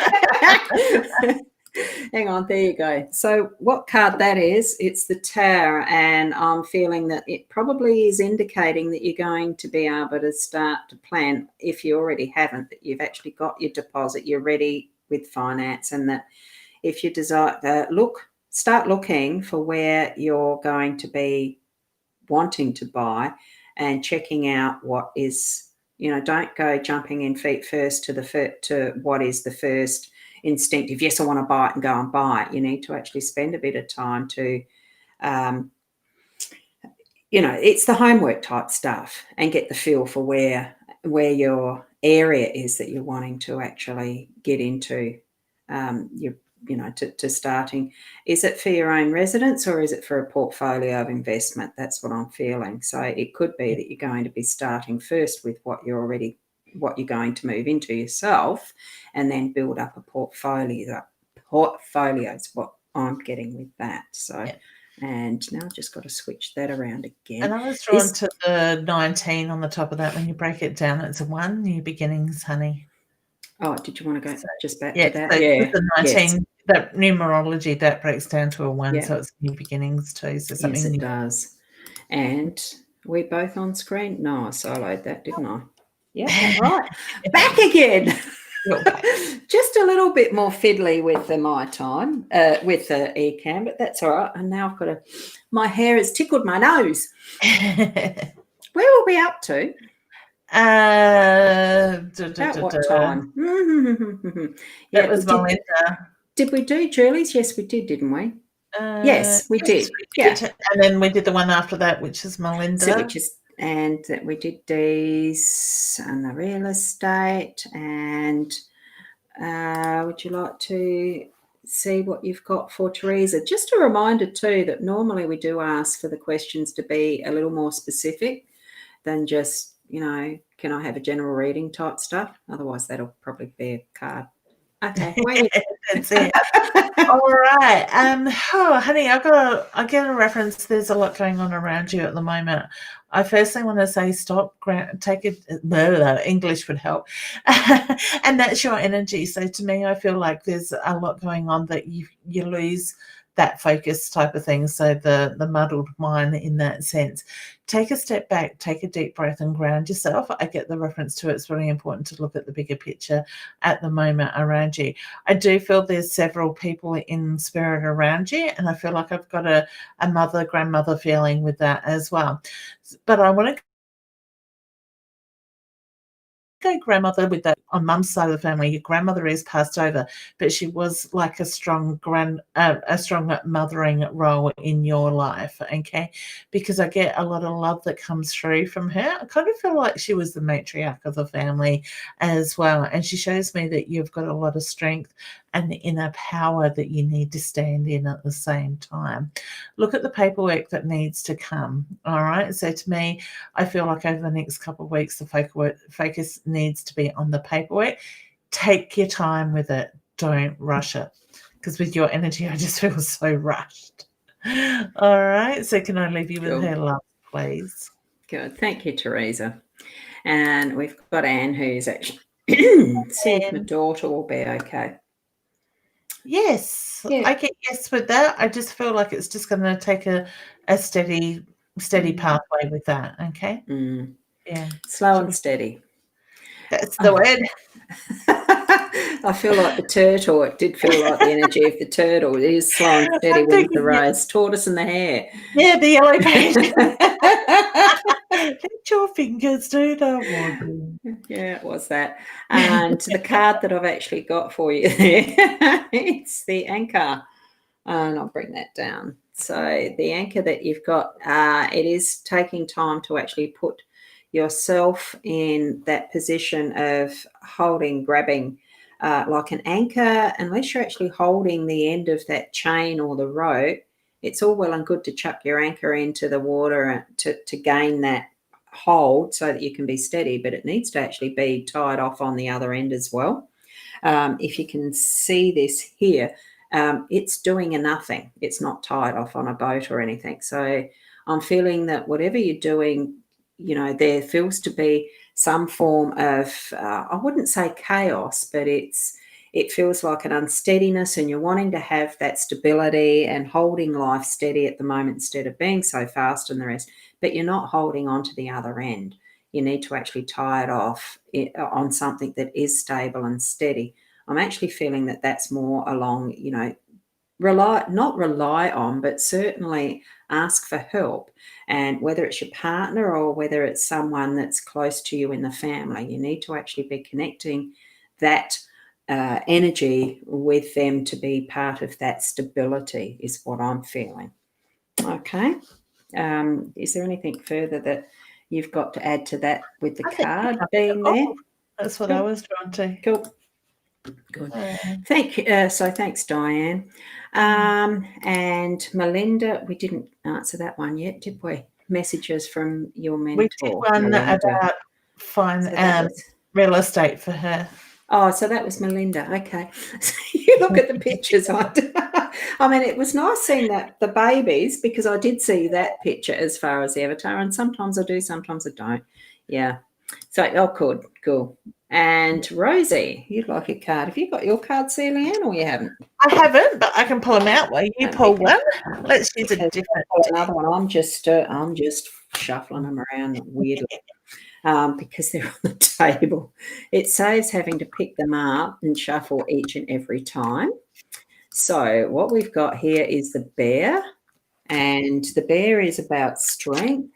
Hang on, there you go. So what card that is, it's the Tower, and I'm feeling that it probably is indicating that you're going to be able to start to plan, if you already haven't, that you've actually got your deposit, you're ready with finance, and that if you desire, start looking for where you're going to be wanting to buy and checking out what is, don't go jumping in feet first to what is the first instinctive, yes, I want to buy it, and go and buy it. You need to actually spend a bit of time to, it's the homework type stuff, and get the feel for where your area is that you're wanting to actually get into. To starting, is it for your own residence or is it for a portfolio of investment? That's what I'm feeling. So it could be that you're going to be starting first with what you're going to move into yourself, and then build up a portfolio. Portfolio is what I'm getting with that. So. Yeah. And now I've just got to switch that around again. And I was drawn to the 19 on the top of that. When you break it down, it's a 1, new beginnings, honey. Oh, did you want to go just back to that? So the 19, that numerology, that breaks down to a 1, so it's new beginnings too. So something yes, it new. does. And we're both on screen? No, I soloed that, didn't I? Yeah, right. Back again. Just a little bit more fiddly with my time, with the eCam, but that's all right. And now I've got my hair has tickled my nose. Where were we up to? At what time? That was Melinda. Did we do Julie's? Yes, we did, didn't we? Yes, we did. Yeah. And then we did the one after that, which is Melinda. And we did these and the real estate. And would you like to see what you've got for Teresa? Just a reminder too that normally we do ask for the questions to be a little more specific than just, can I have a general reading type stuff? Otherwise, that'll probably be a card. Okay, wait. That's it. All right. Honey, I get a reference. There's a lot going on around you at the moment. I firstly want to say stop, take it. English would help. And that's your energy. So to me, I feel like there's a lot going on that you lose that focus type of thing. So the muddled mind in that sense. Take a step back, take a deep breath and ground yourself. I get the reference to it's really important to look at the bigger picture at the moment around you. I do feel there's several people in spirit around you, and I feel like I've got a mother, grandmother feeling with that as well. But I want to go grandmother with that on mum's side of the family. Your grandmother is passed over, but she was like a strong mothering role in your life, okay? Because I get a lot of love that comes through from her. I kind of feel like she was the matriarch of the family as well, and she shows me that you've got a lot of strength and the inner power that you need to stand in at the same time. Look at the paperwork that needs to come, all right? So to me, I feel like over the next couple of weeks, the focus needs to be on the paperwork. Take your time with it. Don't rush it. Because with your energy, I just feel so rushed. All right. So can I leave you with her love, please? Good. Thank you, Teresa. And we've got Anne, who's actually see if my daughter will be okay. Yes. Yeah. I get yes with that. I just feel like it's just going to take a steady pathway with that. Okay. Yeah. Slow and steady. That's the word. I feel like the turtle. It did feel like the energy of the turtle. It is slow and steady with the rays. Tortoise and the hare. Yeah, the yellow page. Let your fingers do the walking. Yeah, it was that. And the card that I've actually got for you there, it's the anchor. And I'll bring that down. So the anchor that you've got, it is taking time to actually put yourself in that position of grabbing like an anchor. Unless you're actually holding the end of that chain or the rope, it's all well and good to chuck your anchor into the water to gain that hold so that you can be steady, but it needs to actually be tied off on the other end as well. If you can see this here, it's doing a nothing. It's not tied off on a boat or anything. So I'm feeling that whatever you're doing, there feels to be some form of, I wouldn't say chaos, but it feels like an unsteadiness, and you're wanting to have that stability and holding life steady at the moment instead of being so fast and the rest, but you're not holding on to the other end. You need to actually tie it off on something that is stable and steady. I'm actually feeling that that's more along, not rely on, but certainly ask for help. And whether it's your partner or whether it's someone that's close to you in the family, you need to actually be connecting that energy with them to be part of that stability is what I'm feeling. Okay. Is there anything further that you've got to add to that with the card being there? That's what I was drawn to. Cool. Good. Thanks, Diane. And Melinda, we didn't answer that one yet, did we? Messages from your mentor. We did one Melinda. about real estate for her. Oh, so that was Melinda. Okay. So you look at the pictures. I mean, it was nice seeing the babies, because I did see that picture as far as the avatar, and sometimes I do, sometimes I don't. Yeah. So, good, cool. And Rosie, you'd like a card. Have you got your cards there, Leanne, or you haven't? I haven't, but I can pull them out while you pull one. Let's use a different. Another one. I'm just shuffling them around weirdly. Because they're on the table. It saves having to pick them up and shuffle each and every time. So what we've got here is the bear, and the bear is about strength,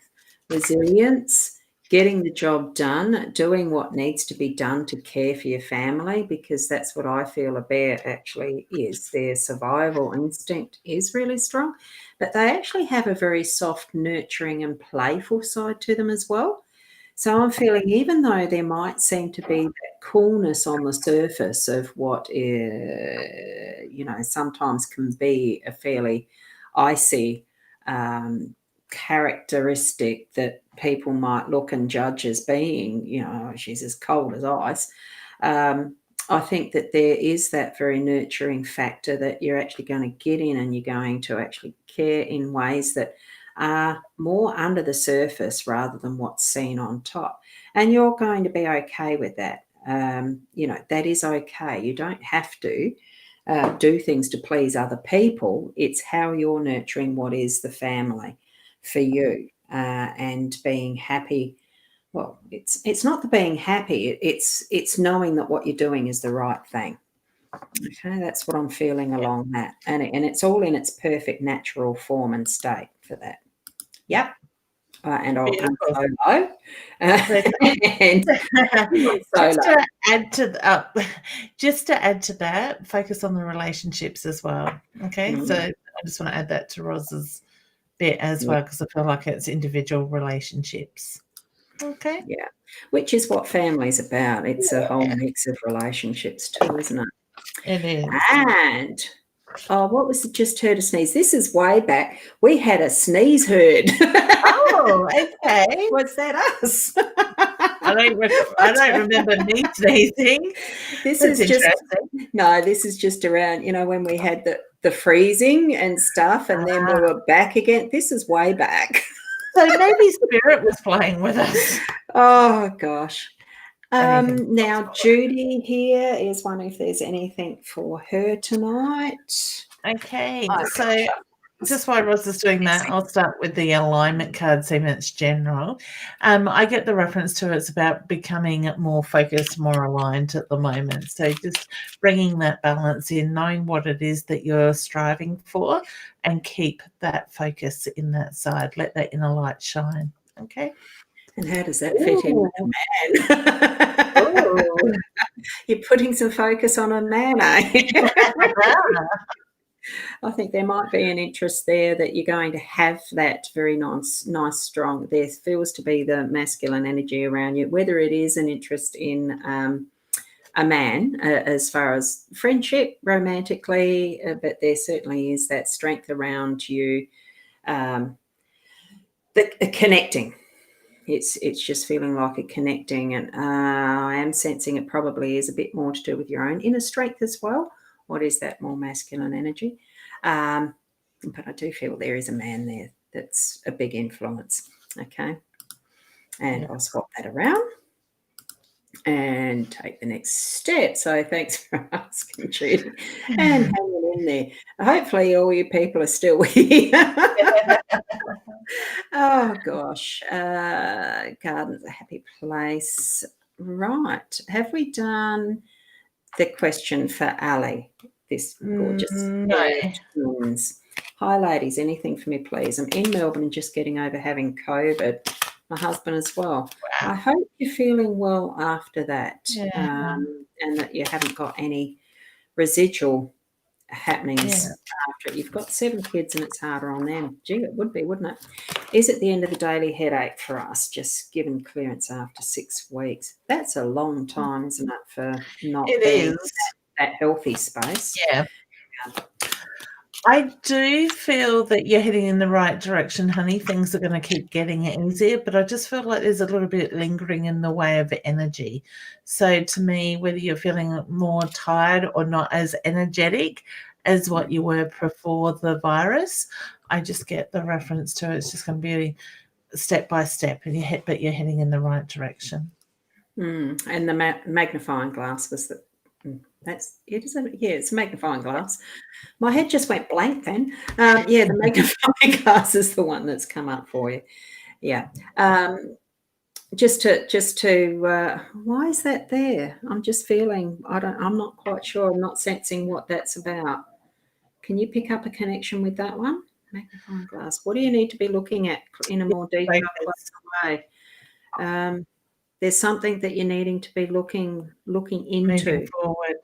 resilience, getting the job done, doing what needs to be done to care for your family, because that's what I feel a bear actually is. Their survival instinct is really strong, but they actually have a very soft, nurturing and playful side to them as well. So I'm feeling, even though there might seem to be that coolness on the surface of what, sometimes can be a fairly icy characteristic that people might look and judge as being, she's as cold as ice. I think that there is that very nurturing factor that you're actually going to get in, and you're going to actually care in ways that are more under the surface rather than what's seen on top. And you're going to be okay with that. That is okay. You don't have to do things to please other people. It's how you're nurturing what is the family for you, and being happy. Well, it's not the being happy. It's knowing that what you're doing is the right thing. Okay, that's what I'm feeling along that. And it's all in its perfect natural form and state for that. Yep. And I'll come solo. Just to add to that, focus on the relationships as well. Okay, so I just want to add that to Roz's bit as well, because I feel like it's individual relationships. Okay. Yeah, which is what family's about. It's a whole mix of relationships too, isn't it? It is. And what was it? Just heard a sneeze. This is way back. We had a sneeze heard. Oh, okay. Was that us? I don't remember me sneezing. This is just around, when we had the freezing and stuff, and then we were back again. This is way back. So maybe Spirit was playing with us. Oh gosh. Now Judy here is wondering if there's anything for her tonight. Okay, so just while Roz is doing that, I'll start with the alignment card, seeing it's general. I get the reference to it's about becoming more focused, more aligned at the moment. So just bringing that balance in, knowing what it is that you're striving for, and keep that focus in that side. Let that inner light shine. Okay. And how does that fit in with a man? You're putting some focus on a man, eh? I think there might be an interest there that you're going to have that very nice, strong. There feels to be the masculine energy around you, whether it is an interest in a man as far as friendship, romantically, but there certainly is that strength around you, the connecting. It's just feeling like a connecting, and I am sensing it probably is a bit more to do with your own inner strength as well. What is that more masculine energy? But I do feel there is a man there that's a big influence. Okay. And I'll swap that around and take the next step. So thanks for asking, Judy, and hanging in there. Hopefully all you people are still here. Oh gosh, garden's a happy place. Right, have we done the question for Ali, this gorgeous No. pair of twins. Hi, ladies. Anything for me, please? I'm in Melbourne and just getting over having COVID. My husband as well. Wow. I hope you're feeling well after that, Yeah. and that you haven't got any residual happenings after it. You've got 7 kids and it's harder on them. Gee, it would be, wouldn't it? Is it the end of the daily headache for us, just given clearance after 6 weeks? That's a long time, isn't it, for not being in that healthy space? Yeah. I do feel that you're heading in the right direction, honey. Things are going to keep getting easier, but I just feel like there's a little bit lingering in the way of energy. So to me, whether you're feeling more tired or not as energetic as what you were before the virus, I just get the reference to it's just going to be step by step, but you're heading in the right direction. And the magnifying glass was that. That's it, isn't it? Yeah, it's a magnifying glass. My head just went blank then. The magnifying glass is the one that's come up for you. Yeah. Just to why is that there? I'm just feeling I'm not quite sure. I'm not sensing what that's about. Can you pick up a connection with that one? Magnifying glass. What do you need to be looking at in a more detailed way? There's something that you're needing to be looking into. Moving forward.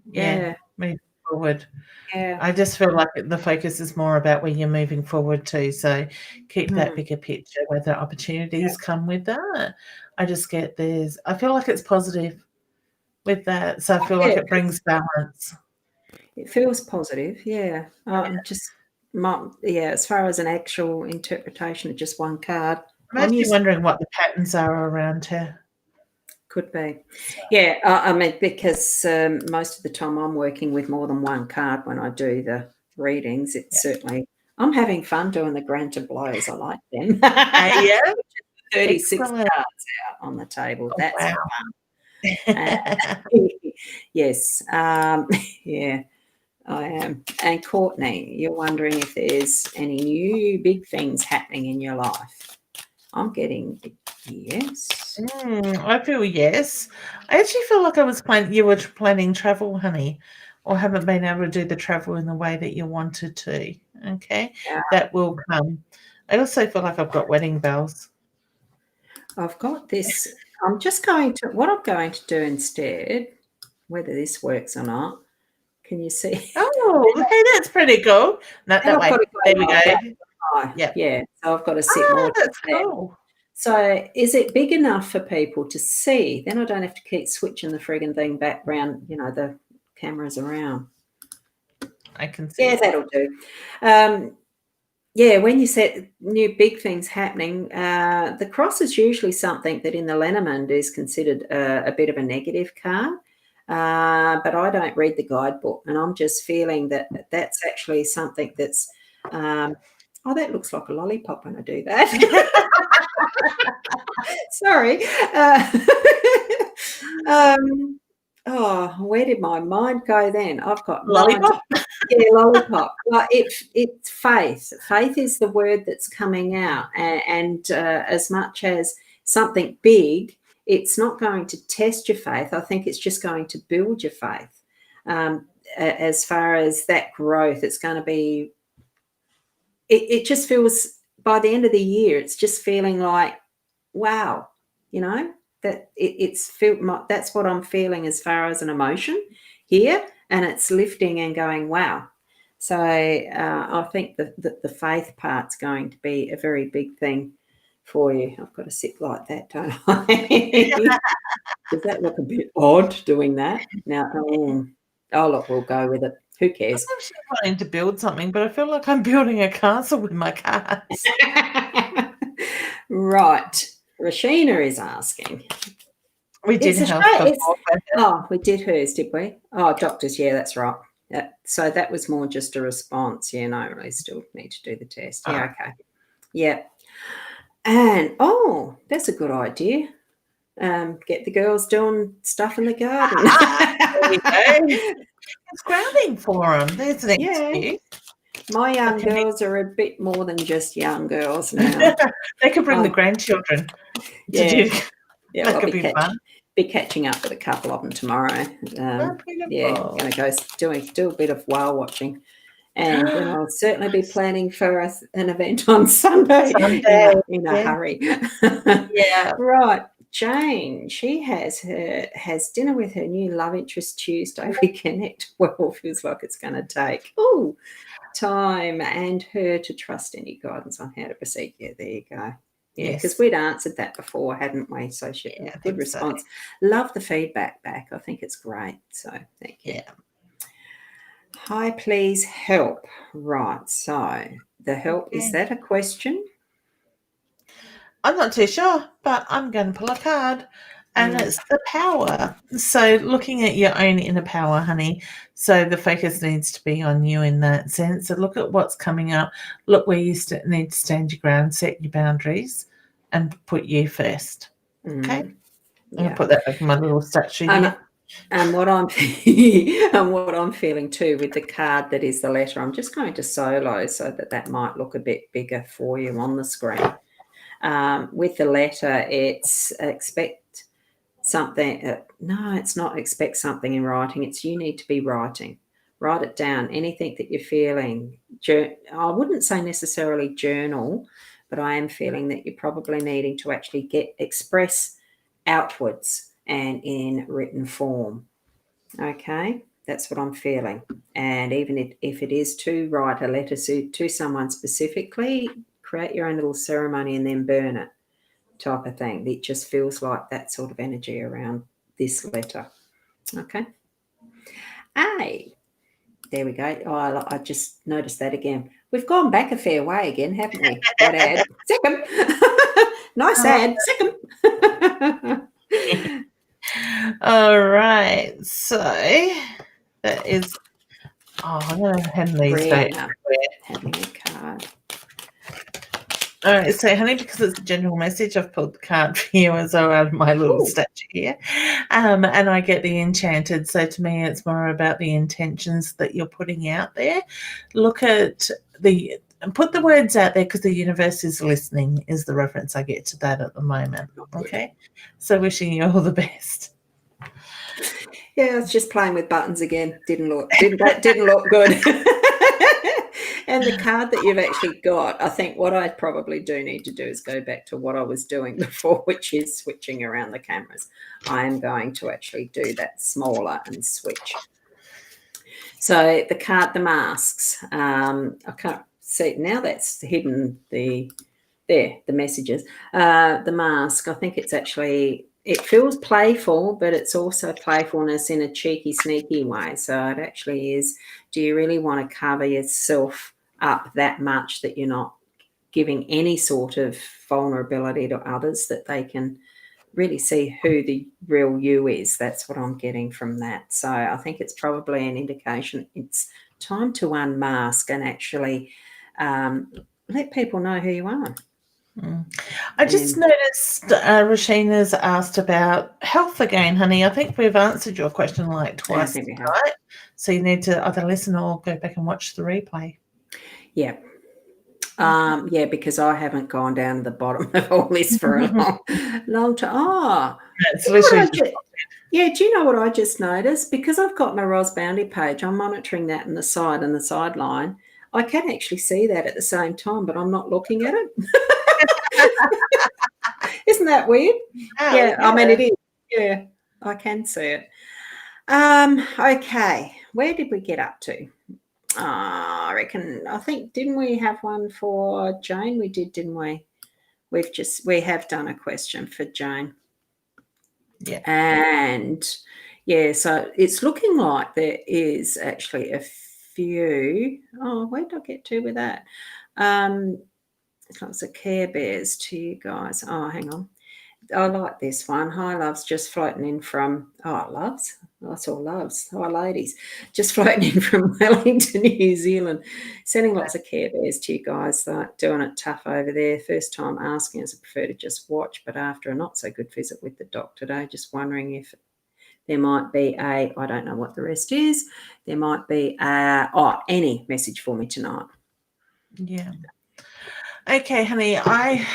Yeah. Moving forward. Yeah. I just feel like the focus is more about where you're moving forward to. So keep that bigger picture, whether opportunities come with that. I just get I feel like it's positive with that. So I feel like it brings balance. It feels positive, yeah. As far as an actual interpretation of just one card. I'm actually wondering what the patterns are around her. Could be. Yeah, I mean, because most of the time I'm working with more than one card when I do the readings. It's certainly, I'm having fun doing the Granta blows. I like them. Yeah. 36 cards out on the table. Oh, that's fun. Yes. Yeah, I am. And Courtney, you're wondering if there's any new big things happening in your life. I'm getting yes. I feel yes. I actually feel like you were planning travel, honey, or haven't been able to do the travel in the way that you wanted to. Okay, that will come. I also feel like I've got wedding bells. I've got this. I'm just going to, what I'm going to do instead, whether this works or not, can you see? Oh, hey, that's pretty cool. Not that way. There we go. Yeah. So I've got to sit more. That's cool. So is it big enough for people to see? Then I don't have to keep switching the frigging thing back round, the cameras around. I can see. Yeah, that'll do. When you said new big things happening, the cross is usually something that in the Lenormand is considered a bit of a negative card. But I don't read the guidebook, and I'm just feeling that that's actually something that's that looks like a lollipop when I do that. Sorry. Where did my mind go then? I've got lollipop. Lollipop. Well, it's faith. Faith is the word that's coming out, and as much as something big, it's not going to test your faith. I think it's just going to build your faith. As far as that growth, it's going to be. It just feels by the end of the year, it's just feeling like, wow, that that's what I'm feeling as far as an emotion here, and it's lifting and going, wow. So I think the faith part's going to be a very big thing for you. I've got to sit like that, don't I? Does that look a bit odd doing that? Now, look, we'll go with it. Who cares? I'm actually wanting to build something, but I feel like I'm building a castle with my cards. Right. Rashina is asking. We did we did hers, did we? Oh, doctors, yeah, that's right. So that was more just a response. Yeah, no, I really still need to do the test. Yeah, okay. Yeah. And, that's a good idea. Get the girls doing stuff in the garden. There we go. It's grounding for them. There's an excuse. My young girls are a bit more than just young girls now. They could bring the grandchildren. That could be fun. be catching up with a couple of them tomorrow. Oh, Yeah, I'm going to go do a bit of whale watching. And then I'll certainly be planning for an event on Sunday. In a hurry. Yeah. Right. Jane, she has dinner with her new love interest Tuesday. We connect well. Feels like it's going to take time and her to trust any guidance on how to proceed. Yeah, there you go. Yeah, because we'd answered that before, hadn't we? So good response. So. Love the feedback back. I think it's great. So thank you. Yeah. Hi, please help. Right. So the help, is that a question? I'm not too sure, but I'm going to pull a card. And it's the power. So looking at your own inner power, honey. So the focus needs to be on you in that sense. So look at what's coming up. Look where you need to stand your ground, set your boundaries, and put you first. Okay? I'm going to put that back in my little statue here. And what I'm feeling too with the card that is the letter, I'm just going to solo so that might look a bit bigger for you on the screen. With the letter, it's expect something. No, it's not expect something in writing. It's you need to be writing. Write it down. Anything that you're feeling. I wouldn't say necessarily journal, but I am feeling that you're probably needing to actually express outwards and in written form. Okay, that's what I'm feeling. And even if it is to write a letter to someone specifically, create your own little ceremony and then burn it, type of thing. It just feels like that sort of energy around this letter. Okay. There we go. Oh, I just noticed that again. We've gone back a fair way again, haven't we? That ad. Second. Nice ad. Second. All right. So that is. I'm going to hand these back. Handing a card. All right, so honey, because it's a general message, I've pulled the card for you as well out of my little statue here. And I get the enchanted. So to me, it's more about the intentions that you're putting out there. Look at and put the words out there because the universe is listening is the reference I get to that at the moment. Okay. So wishing you all the best. Yeah, I was just playing with buttons again. Didn't look good. And the card that you've actually got, I think what I probably do need to do is go back to what I was doing before, which is switching around the cameras. I am going to actually do that smaller and switch. So the card, the masks, I can't see now that's hidden the messages. The mask, I think it's actually, it feels playful, but it's also playfulness in a cheeky, sneaky way. So it actually is, do you really want to cover yourself up that much that you're not giving any sort of vulnerability to others, that they can really see who the real you is? That's what I'm getting from that. So I think it's probably an indication it's time to unmask and actually let people know who you are. I just noticed Rashina's asked about health again, honey. I think we've answered your question like twice, right? So you need to either listen or go back and watch the replay. Yeah. Yeah, because I haven't gone down to the bottom of all this for a long time. Oh, it's literally do you know what I just noticed? Because I've got my Ros Bounty page, I'm monitoring that on the side and the sideline. I can actually see that at the same time, but I'm not looking at it. Isn't that weird? Yeah, I mean, it is. Yeah, I can see it. Okay, where did we get up to? I think, didn't we have one for Jane? We did, didn't we? We have done a question for Jane. Yeah. And yeah, so it's looking like there is actually a few. Oh, where did I get to with that? It's a Care Bears to you guys. Oh, hang on. I like this one. Hi, loves, just floating in from, loves. That's all loves. Hi, ladies. Just floating in from Wellington, New Zealand. Sending lots of Care Bears to you guys. Doing it tough over there. First time asking, as I prefer to just watch, but after a not so good visit with the doc today, just wondering if there might be I don't know what the rest is. There might be any message for me tonight. Yeah. Okay, honey, I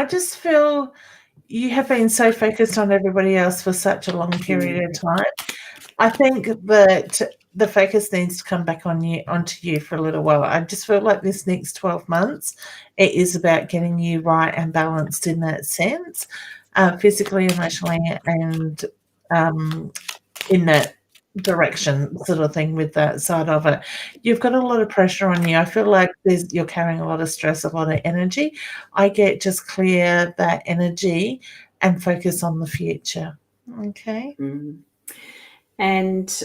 just feel you have been so focused on everybody else for such a long period of time. I think that the focus needs to come back onto you for a little while. I just feel like this next 12 months, it is about getting you right and balanced in that sense, physically, emotionally, and in that direction sort of thing with that side of it. You've got a lot of pressure on you. I feel like you're carrying a lot of stress, a lot of energy. I get just clear that energy and focus on the future. Okay. And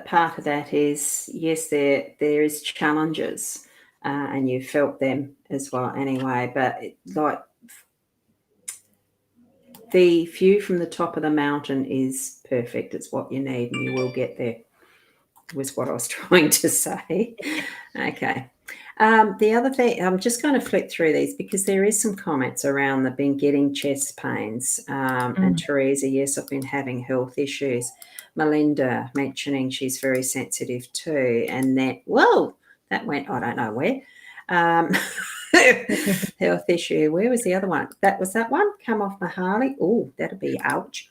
part of that is, yes, there is challenges, and you felt them as well anyway, but like the view from the top of the mountain is perfect. It's what you need, and you will get there, was what I was trying to say. Okay. The other thing, I'm just going to flip through these because there is some comments around the been getting chest pains. And Teresa, yes, I've been having health issues. Melinda mentioning she's very sensitive too. And that, whoa, that went, I don't know where. Health issue. Where was the other one? That was that one. Come off my Harley. Oh, that'd be ouch.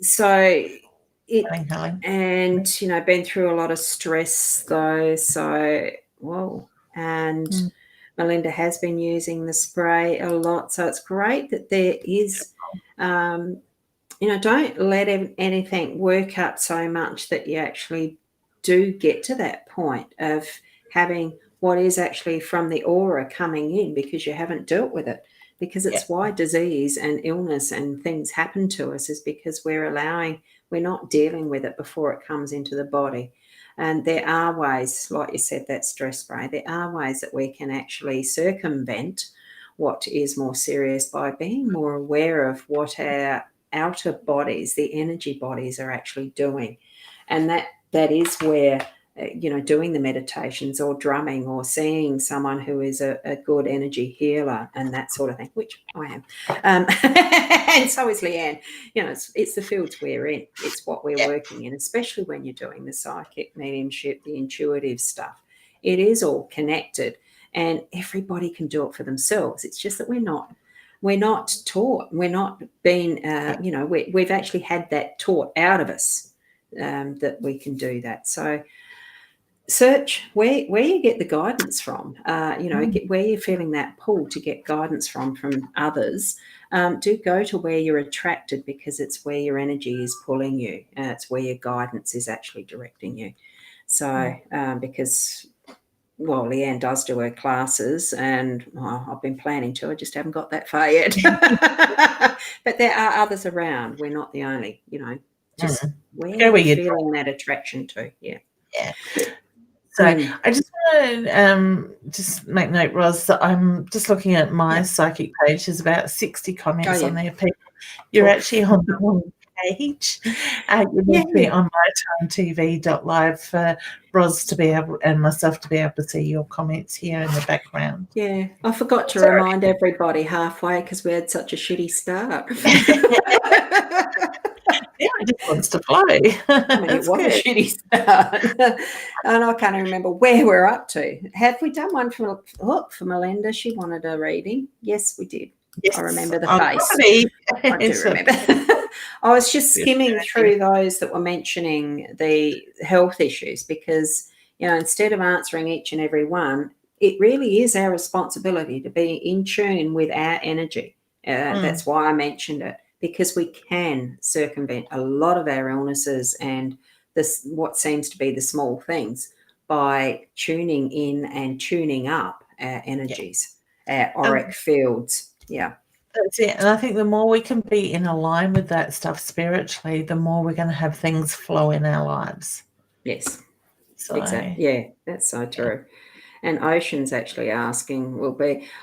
So it, and, you know, been through a lot of stress though. So, whoa. And Melinda has been using the spray a lot. So it's great that there is, you know, don't let anything work up so much that you actually do get to that point of having what is actually from the aura coming in because you haven't dealt with it. Because it's why disease and illness and things happen to us is because we're not dealing with it before it comes into the body. And there are ways, like you said, that stress spray, there are ways that we can actually circumvent what is more serious by being more aware of what our outer bodies, the energy bodies, are actually doing. And that is where, you know, doing the meditations or drumming or seeing someone who is a good energy healer and that sort of thing, which I am. And so is Leanne. You know, it's the fields we're in. It's what we're working in, especially when you're doing the psychic mediumship, the intuitive stuff. It is all connected and everybody can do it for themselves. It's just that we're not taught. We're not being, you know, we've actually had that taught out of us, that we can do that. So search where you get the guidance from, you know, where you're feeling that pull to get guidance from others. Do go to where you're attracted because it's where your energy is pulling you. It's where your guidance is actually directing you. So because, well, Leanne does do her classes and I've been planning to, I just haven't got that far yet. But there are others around. We're not the only, you know, just where you're feeling that attraction to. Yeah. So I just want to just make note, Ros, that I'm just looking at my psychic page. There's about 60 comments on there. People, you're actually on the wrong page. You need to be on mytimetv.live for Ros to be able and myself to be able to see your comments here in the background. Yeah, I forgot to remind everybody halfway because we had such a shitty start. Yeah, it just wants to flow. I mean, it was a shitty start. And I can't remember where we're up to. Have we done one for Melinda? She wanted a reading. Yes, we did. Yes, I remember the face. I do remember. I was just skimming through those that were mentioning the health issues because, you know, instead of answering each and every one, it really is our responsibility to be in tune with our energy. That's why I mentioned it. Because we can circumvent a lot of our illnesses and what seems to be the small things by tuning in and tuning up our energies, our auric fields. Yeah. That's it. And I think the more we can be in line with that stuff spiritually, the more we're going to have things flow in our lives. Yes. So, exactly. Yeah, that's so true. And Ocean's actually asking,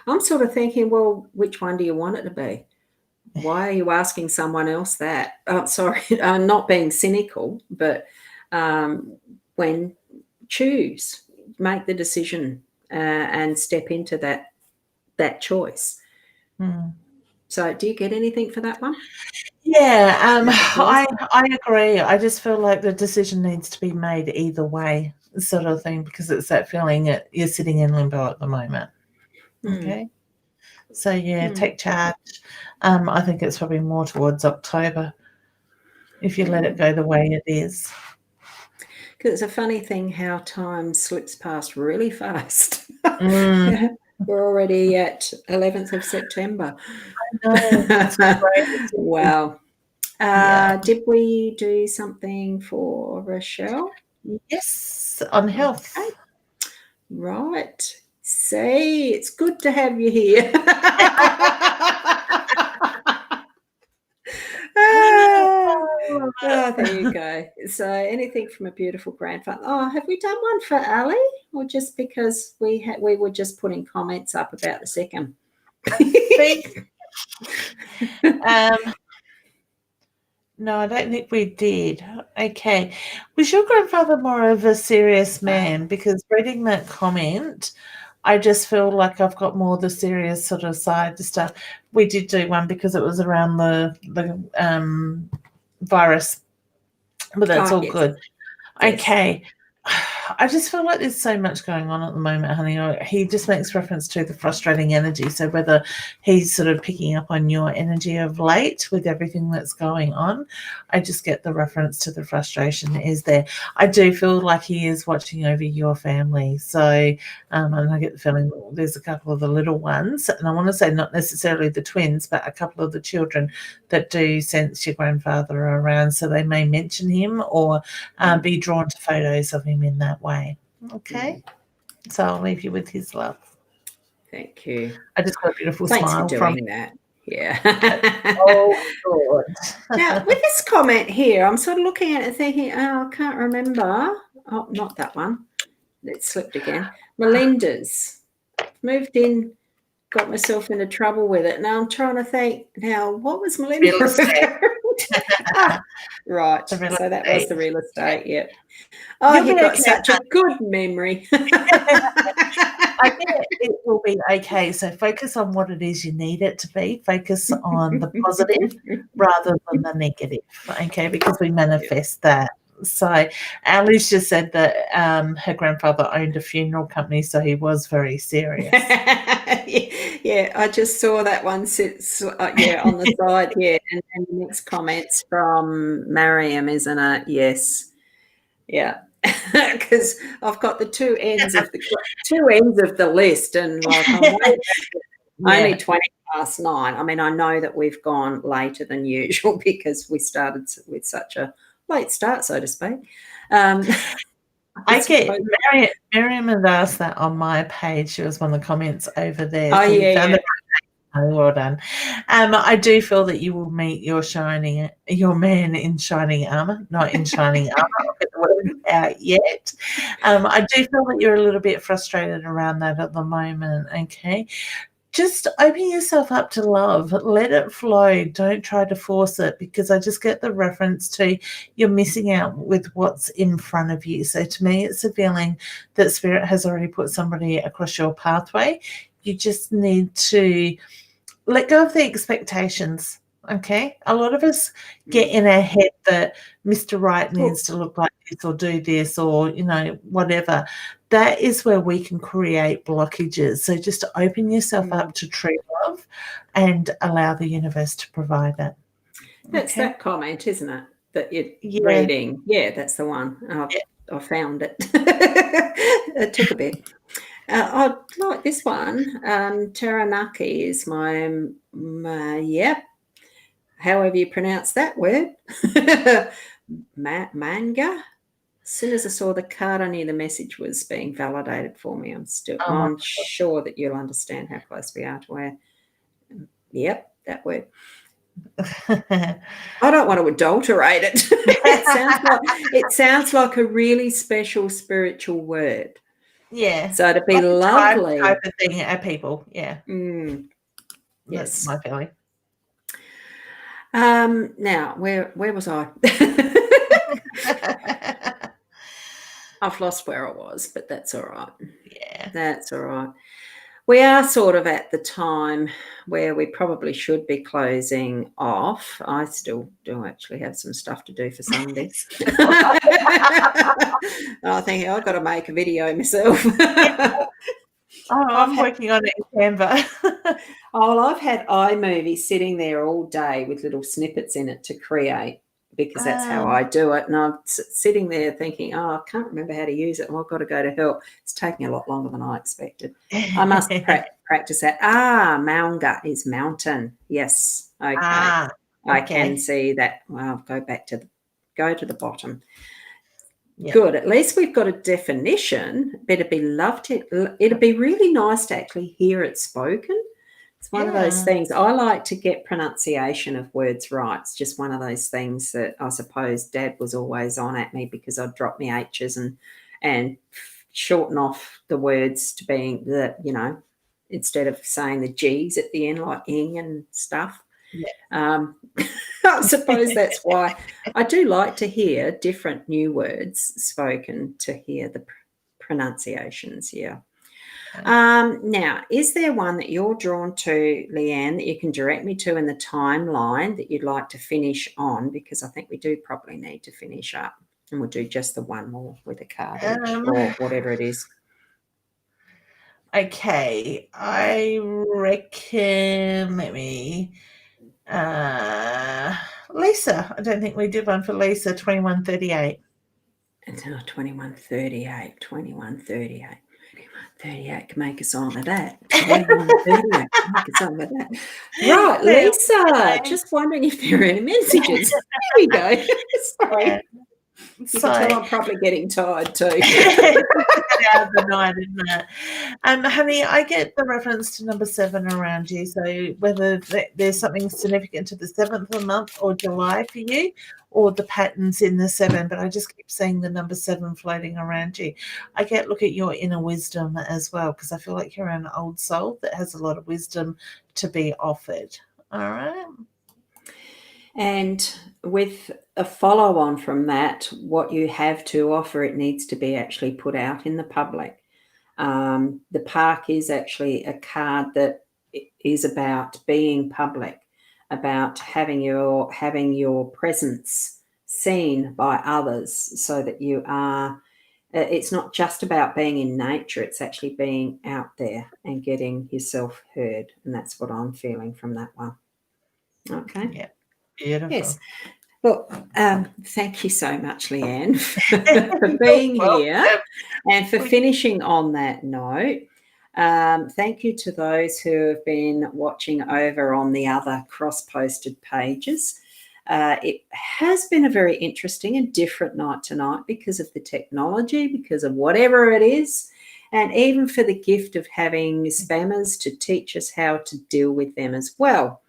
I'm sort of thinking, well, which one do you want it to be? Why are you asking someone else that? Sorry, not being cynical, but when make the decision and step into that choice. So do you get anything for that one? Yeah, I agree. I just feel like the decision needs to be made either way, sort of thing, because it's that feeling that you're sitting in limbo at the moment. Okay. So, yeah, take charge. I think it's probably more towards October if you let it go the way it is. Because it's a funny thing how time slips past really fast. Mm. We're already at 11th of September. I know. It's crazy. Wow. Yeah. Did we do something for Rochelle? Yes, on health. Okay. Right. See, it's good to have you here. Oh, there you go. So anything from a beautiful grandfather. Oh, have we done one for Ali? Or just because we were just putting comments up about the second? No, I don't think we did. Okay. Was your grandfather more of a serious man? Because reading that comment, I just feel like I've got more the serious sort of side to stuff. We did do one because it was around the virus, but that's all yes. good. Yes. Okay. I just feel like there's so much going on at the moment, honey. He just makes reference to the frustrating energy. So whether he's sort of picking up on your energy of late with everything that's going on, I just get the reference to the frustration is there. I do feel like he is watching over your family. So, and I get the feeling there's a couple of the little ones, and I want to say not necessarily the twins, but a couple of the children that do sense your grandfather around. So they may mention him or be drawn to photos of him in that way. Okay. So I'll leave you with his love. Thank you. I just got a beautiful Thanks smile for doing that. Yeah. Oh, good. Now, with this comment here, I'm sort of looking at it thinking, oh, I can't remember. Oh, not that one. It slipped again. Melinda's. Moved in, got myself into trouble with it. Now I'm trying to think, now, what was Melinda? Right. So that was the real estate, yeah. Oh, you've got such a good memory. I think it will be okay. So focus on what it is you need it to be. Focus on the positive rather than the negative, okay, because we manifest that. So Alice just said that her grandfather owned a funeral company, so he was very serious. Yeah, I just saw that one sit, on the side here. And the next comment's from Mariam, isn't it? Yes. Yeah. Because I've got the two ends of the list, and like I'm only 9:20. I mean, I know that we've gone later than usual because we started with such a late start, so to speak. I get Miriam had asked that on my page. She was one of the comments over there. Oh, so you yeah, found it. Oh, well done. I do feel that you will meet your man in shining armor, not in shining armor. I'll get the word out yet. I do feel that you're a little bit frustrated around that at the moment. Okay. Just open yourself up to love. Let it flow. Don't try to force it, because I just get the reference to you're missing out with what's in front of you. So to me, it's a feeling that Spirit has already put somebody across your pathway. You just need to let go of the expectations. Okay. A lot of us get in our head that Mr. Right needs to look like this or do this or, whatever. That is where we can create blockages. So just open yourself up to true love and allow the universe to provide it. That's that comment, isn't it? That you're reading. Yeah, that's the one. I found it. It took a bit. I like this one. Taranaki is my yep. However you pronounce that word. Manga. As soon as I saw the card, I knew the message was being validated for me. I'm sure that you'll understand how close we are to where. Yep, that word. I don't want to adulterate it. It sounds like a really special spiritual word. Yeah. So it'd be lovely. Type of thing at people. Yeah. Yes. That's my feeling. Now, where was I? I've lost where I was, but that's all right. Yeah. That's all right. We are sort of at the time where we probably should be closing off. I still do actually have some stuff to do for Sunday. I think I've got to make a video myself. I'm working on it in Canva. Oh, I've had iMovie sitting there all day with little snippets in it to create, because that's how I do it. And I'm sitting there thinking, oh, I can't remember how to use it. Well, I've got to go to help. It's taking a lot longer than I expected. I must practice that. Maunga is mountain. Yes. Okay. I can see that. Well, go to the bottom. Yep. Good. At least we've got a definition. But it'd be really nice to actually hear it spoken. It's one of those things. I like to get pronunciation of words right. It's just one of those things that I suppose Dad was always on at me, because I'd drop my H's and shorten off the words to being instead of saying the G's at the end like ing and stuff. Yeah. I suppose that's why I do like to hear different new words spoken, to hear the pronunciations. Yeah. Now, is there one that you're drawn to, Leanne, that you can direct me to in the timeline that you'd like to finish on? Because I think we do probably need to finish up, and we'll do just the one more with a card each, or whatever it is. Okay, I reckon maybe Lisa. I don't think we did one for Lisa. 2138. 2138. 2138. 38 can make a song of that. 2138 can make a song of that. Right, Lisa, just wondering if there are any messages. Here we go. Sorry. You can tell I'm probably getting tired too. Out of the night, isn't it? Honey, I get the reference to number 7 around you. So whether there's something significant to the 7th of the month or July for you, or the patterns in the 7, but I just keep seeing the number 7 floating around you. I look at your inner wisdom as well, because I feel like you're an old soul that has a lot of wisdom to be offered. All right. And with a follow-on from that, what you have to offer, it needs to be actually put out in the public. The park is actually a card that is about being public, about having your presence seen by others, so that you are. It's not just about being in nature; it's actually being out there and getting yourself heard, and that's what I'm feeling from that one. Okay. Yeah. Beautiful. Yes. Well, thank you so much, Leanne, for being here and for finishing on that note. Thank you to those who have been watching over on the other cross-posted pages. It has been a very interesting and different night tonight, because of the technology, because of whatever it is, and even for the gift of having spammers to teach us how to deal with them as well.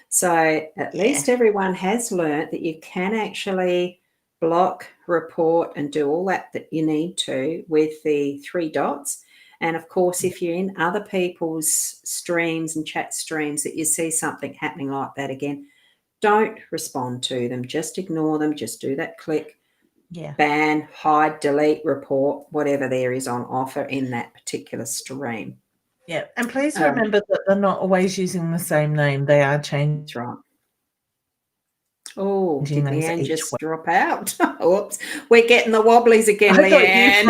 So at least everyone has learnt that you can actually block, report, and do all that you need to with the 3 dots. And of course, if you're in other people's streams and chat streams that you see something happening like that again, don't respond to them. Just ignore them. Just do that click, ban, hide, delete, report, whatever there is on offer in that particular stream. Yeah, and please remember that they're not always using the same name. They are changing. That's right. Oh, did Leanne just drop out? Oops. We're getting the wobblies again, Leanne.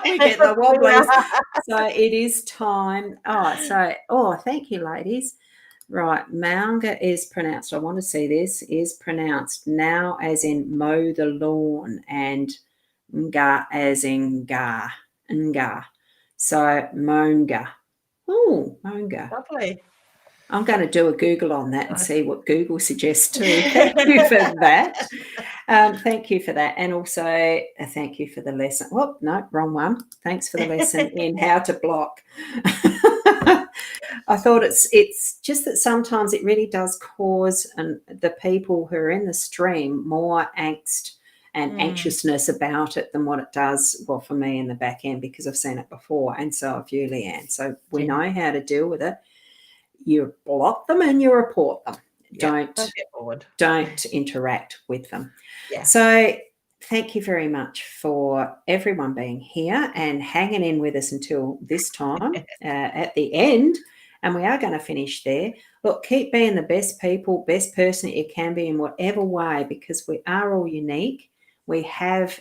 We're getting the wobblies. So it is time. Thank you, ladies. Right, Maunga is pronounced, I want to see this, is pronounced now as in mow the lawn, and nga as in ga. Nga. So Monga. Oh, Monga. Lovely. I'm going to do a Google on that and see what Google suggests too. Thank you for that. Thank you for that. And also thank you for the lesson. Oh, no, wrong one. Thanks for the lesson in how to block. I thought it's just that sometimes it really does cause the people who are in the stream more angst and anxiousness about it than what it does, well, for me in the back end, because I've seen it before, and so have you, Leanne. So we know how to deal with it. You block them and you report them. Don't interact with them. Yeah. So thank you very much for everyone being here and hanging in with us until this time at the end. And we are going to finish there. Look, keep being the best people, best person that you can be in whatever way, because we are all unique. We have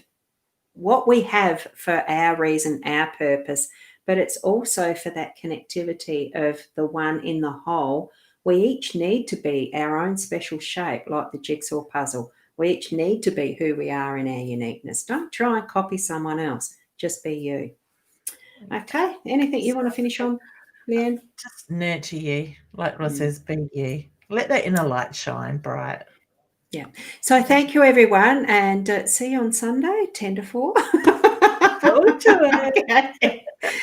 what we have for our reason, our purpose, but it's also for that connectivity of the one in the whole. We each need to be our own special shape, like the jigsaw puzzle. We each need to be who we are in our uniqueness. Don't try and copy someone else. Just be you. Okay. Anything you want to finish on, Leanne? Just nurture you. Like Ross says, be you. Let that inner light shine bright. Yeah. So thank you, everyone, and see you on Sunday, 10 to 4. Look forward to it. Okay.